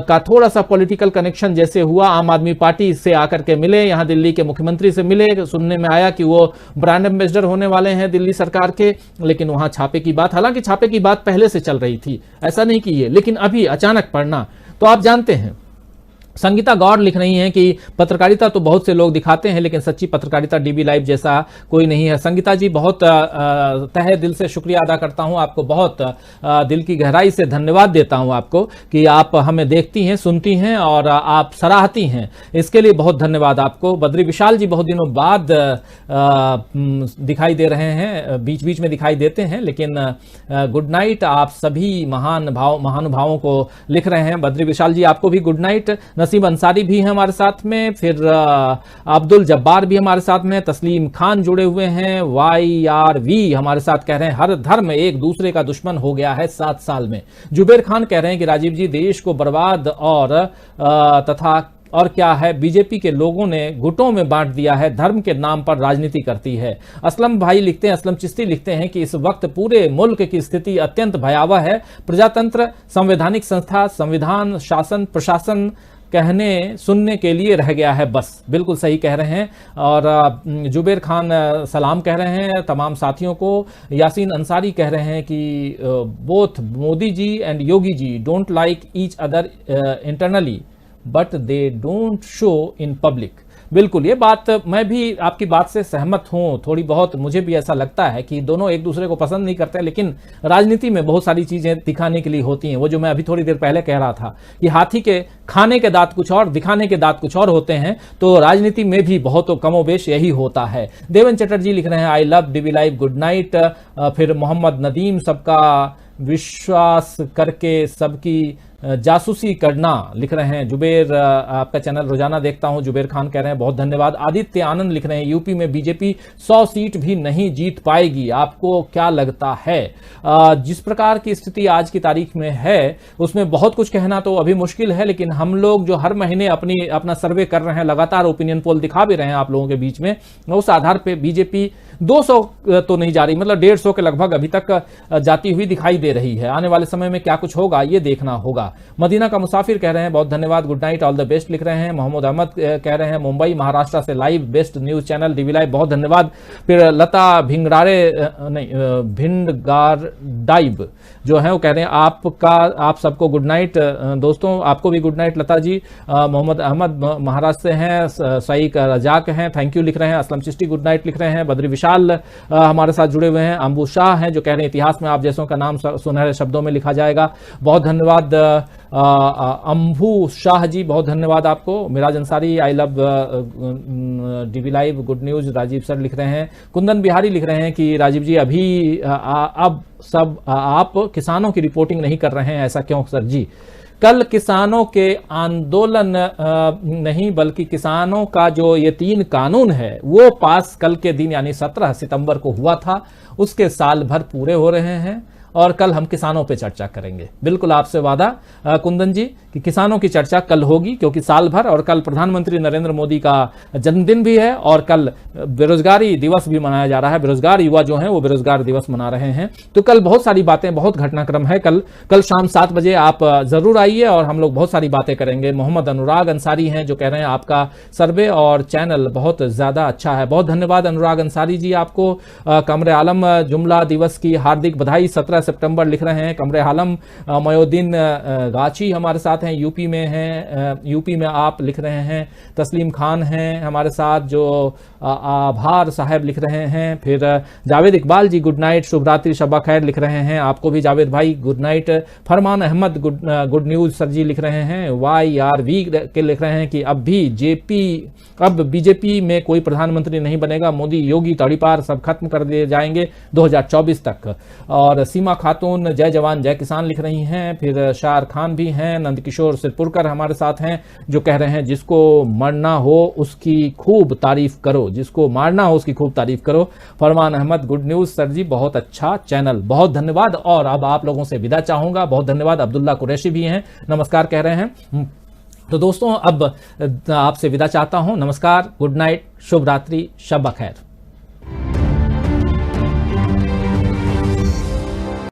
Speaker 1: का थोड़ा सा पॉलिटिकल कनेक्शन जैसे हुआ, आम आदमी पार्टी से आकर के मिले, यहाँ दिल्ली के मुख्यमंत्री से मिले, सुनने में आया कि वो ब्रांड एम्बेसडर होने वाले हैं दिल्ली सरकार के, लेकिन वहां छापे की बात, हालांकि छापे की बात पहले से चल रही थी, ऐसा नहीं कि ये, लेकिन अभी अचानक पड़ना। तो आप जानते हैं, संगीता गौड़ लिख रही हैं कि पत्रकारिता तो बहुत से लोग दिखाते हैं, लेकिन सच्ची पत्रकारिता डीबी लाइव जैसा कोई नहीं है। संगीता जी बहुत तहे दिल से शुक्रिया अदा करता हूं आपको, बहुत दिल की गहराई से धन्यवाद देता हूं आपको कि आप हमें देखती हैं, सुनती हैं और आप सराहती हैं, इसके लिए बहुत धन्यवाद आपको। बद्री विशाल जी बहुत दिनों बाद दिखाई दे रहे हैं, बीच बीच में दिखाई देते हैं, लेकिन गुड नाइट आप सभी महानुभावों को लिख रहे हैं। बद्री विशाल जी आपको भी गुड नाइट। नसीम अंसारी भी हैं हमारे साथ में, फिर अब्दुल जब्बार भी हमारे साथ में, तस्लीम खान जुड़े हुए हैं, YRV हमारे साथ कह रहे हैं हर धर्म एक दूसरे का दुश्मन हो गया है 7 साल में। जुबेर खान कह रहे हैं कि राजीव जी देश को बर्बाद और क्या है, बीजेपी के लोगों ने गुटों में बांट दिया है, धर्म के नाम पर राजनीति करती है। असलम भाई लिखते हैं, असलम चिश्ती लिखते हैं कि इस वक्त पूरे मुल्क की स्थिति अत्यंत भयावह है, प्रजातंत्र, संवैधानिक संस्था, संविधान, शासन, प्रशासन कहने सुनने के लिए रह गया है बस। बिल्कुल सही कह रहे हैं। और जुबेर खान सलाम कह रहे हैं तमाम साथियों को। यासीन अंसारी कह रहे हैं कि both Modi ji and Yogi ji don't like each other internally but they don't show in public. बिल्कुल, ये बात मैं भी आपकी बात से सहमत हूं, थोड़ी बहुत मुझे भी ऐसा लगता है कि दोनों एक दूसरे को पसंद नहीं करते, लेकिन राजनीति में बहुत सारी चीजें दिखाने के लिए होती हैं। वो जो मैं अभी थोड़ी देर पहले कह रहा था कि हाथी के खाने के दांत कुछ और, दिखाने के दांत कुछ और होते हैं, तो राजनीति में भी बहुत कमोबेश यही होता है। देवेंद्र चटर्जी लिख रहे हैं I love dB live, good night. फिर मोहम्मद नदीम सबका विश्वास करके सबकी जासूसी करना लिख रहे हैं। जुबेर आपका चैनल रोजाना देखता हूं, जुबेर खान कह रहे हैं बहुत धन्यवाद। आदित्य आनंद लिख रहे हैं यूपी में बीजेपी 100 सीट भी नहीं जीत पाएगी, आपको क्या लगता है? जिस प्रकार की स्थिति आज की तारीख में है उसमें बहुत कुछ कहना तो अभी मुश्किल है, लेकिन हम लोग जो हर महीने अपना सर्वे कर रहे हैं, लगातार ओपिनियन पोल दिखा भी रहे हैं आप लोगों के बीच में, उस आधार पर बीजेपी 200 तो नहीं जा रही, मतलब 150 के लगभग अभी तक जाती हुई दिखाई दे रही है। आने वाले समय में क्या कुछ होगा ये देखना होगा। मदीना का मुसाफिर कह रहे हैं बहुत धन्यवाद, good night, all the best लिख रहे हैं। मोहम्मद अहमद कह रहे हैं मुंबई महाराष्ट्र से live, best news channel DV live, बहुत धन्यवाद। फिर लता भिंडगारडाइब जो है वो कह रहे हैं आप सबको गुड नाइट दोस्तों, आपको भी गुड नाइट लता जी। मोहम्मद अहमद महाराष्ट्र से हैं, सईक रजाक हैं, थैंक यू लिख रहे हैं। असलम चिश्ती गुड नाइट लिख रहे हैं। बद्री विशाल हमारे साथ जुड़े हुए हैं। अंबू शाह हैं जो कह रहे हैं इतिहास में आप जैसों का नाम सुनहरे शब्दों में लिखा जाएगा, बहुत धन्यवाद अंबू शाह जी, बहुत धन्यवाद आपको। Miraj Ansari I love DV live, good news, Rajiv sir लिख रहे हैं। कुंदन बिहारी लिख रहे हैं कि राजीव जी अभी अब सब आप किसानों की रिपोर्टिंग नहीं कर रहे हैं, ऐसा क्यों सर जी? कल किसानों के आंदोलन नहीं बल्कि किसानों का जो ये 3 कानून है वो पास कल के दिन यानी 17 सितंबर को हुआ था, उसके साल भर पूरे हो रहे हैं और कल हम किसानों पे चर्चा करेंगे। बिल्कुल आपसे वादा कुंदन जी कि किसानों की चर्चा कल होगी, क्योंकि साल भर और कल प्रधानमंत्री नरेंद्र मोदी का जन्मदिन भी है और कल बेरोजगारी दिवस भी मनाया जा रहा है। बेरोजगार युवा जो हैं वो बेरोजगार दिवस मना रहे हैं। तो कल बहुत सारी बातें, बहुत घटनाक्रम है। कल शाम 7 बजे आप जरूर आइए और हम लोग बहुत सारी बातें करेंगे। मोहम्मद अनुराग अंसारी हैं जो कह रहे हैं आपका सर्वे और चैनल बहुत ज्यादा अच्छा है। बहुत धन्यवाद अनुराग अंसारी जी आपको। कमरे आलम जुमला दिवस की हार्दिक बधाई, 17 सितंबर लिख रहे हैं कमरे आलम। मयोद्दीन गाची हमारे साथ हैं, यूपी में हैं, यूपी में आप लिख रहे हैं। तस्लीम खान हैं हमारे साथ जो आभार साहब लिख रहे हैं। फिर जावेद इकबाल जी गुड नाइट, शुभ रात्रि, शब्बा खैर लिख रहे हैं। आपको भी जावेद भाई गुड नाइट। फरमान अहमद गुड न्यूज सर जी लिख रहे हैं। YRV के लिख रहे हैं कि अब बीजेपी में कोई प्रधानमंत्री नहीं बनेगा, मोदी योगी तड़ीपार सब खत्म कर दिए जाएंगे 2024 तक। और सीमा खातून जय जवान जय किसान लिख रही हैं। फिर शार खान भी हैं। नंदकिशोर सिरपुरकर हमारे साथ हैं जो कह रहे हैं जिसको मरना हो उसकी खूब तारीफ करो, जिसको मारना हो उसकी खूब तारीफ करो। फरमान अहमद गुड न्यूज सर जी, बहुत अच्छा चैनल, बहुत धन्यवाद। और अब आप लोगों से विदा चाहूंगा, बहुत धन्यवाद। अब्दुल्ला कुरैशी भी हैं, नमस्कार कह रहे हैं। तो दोस्तों अब आपसे विदा चाहता हूं, नमस्कार, गुड नाइट, शुभ रात्रि, शब खैर।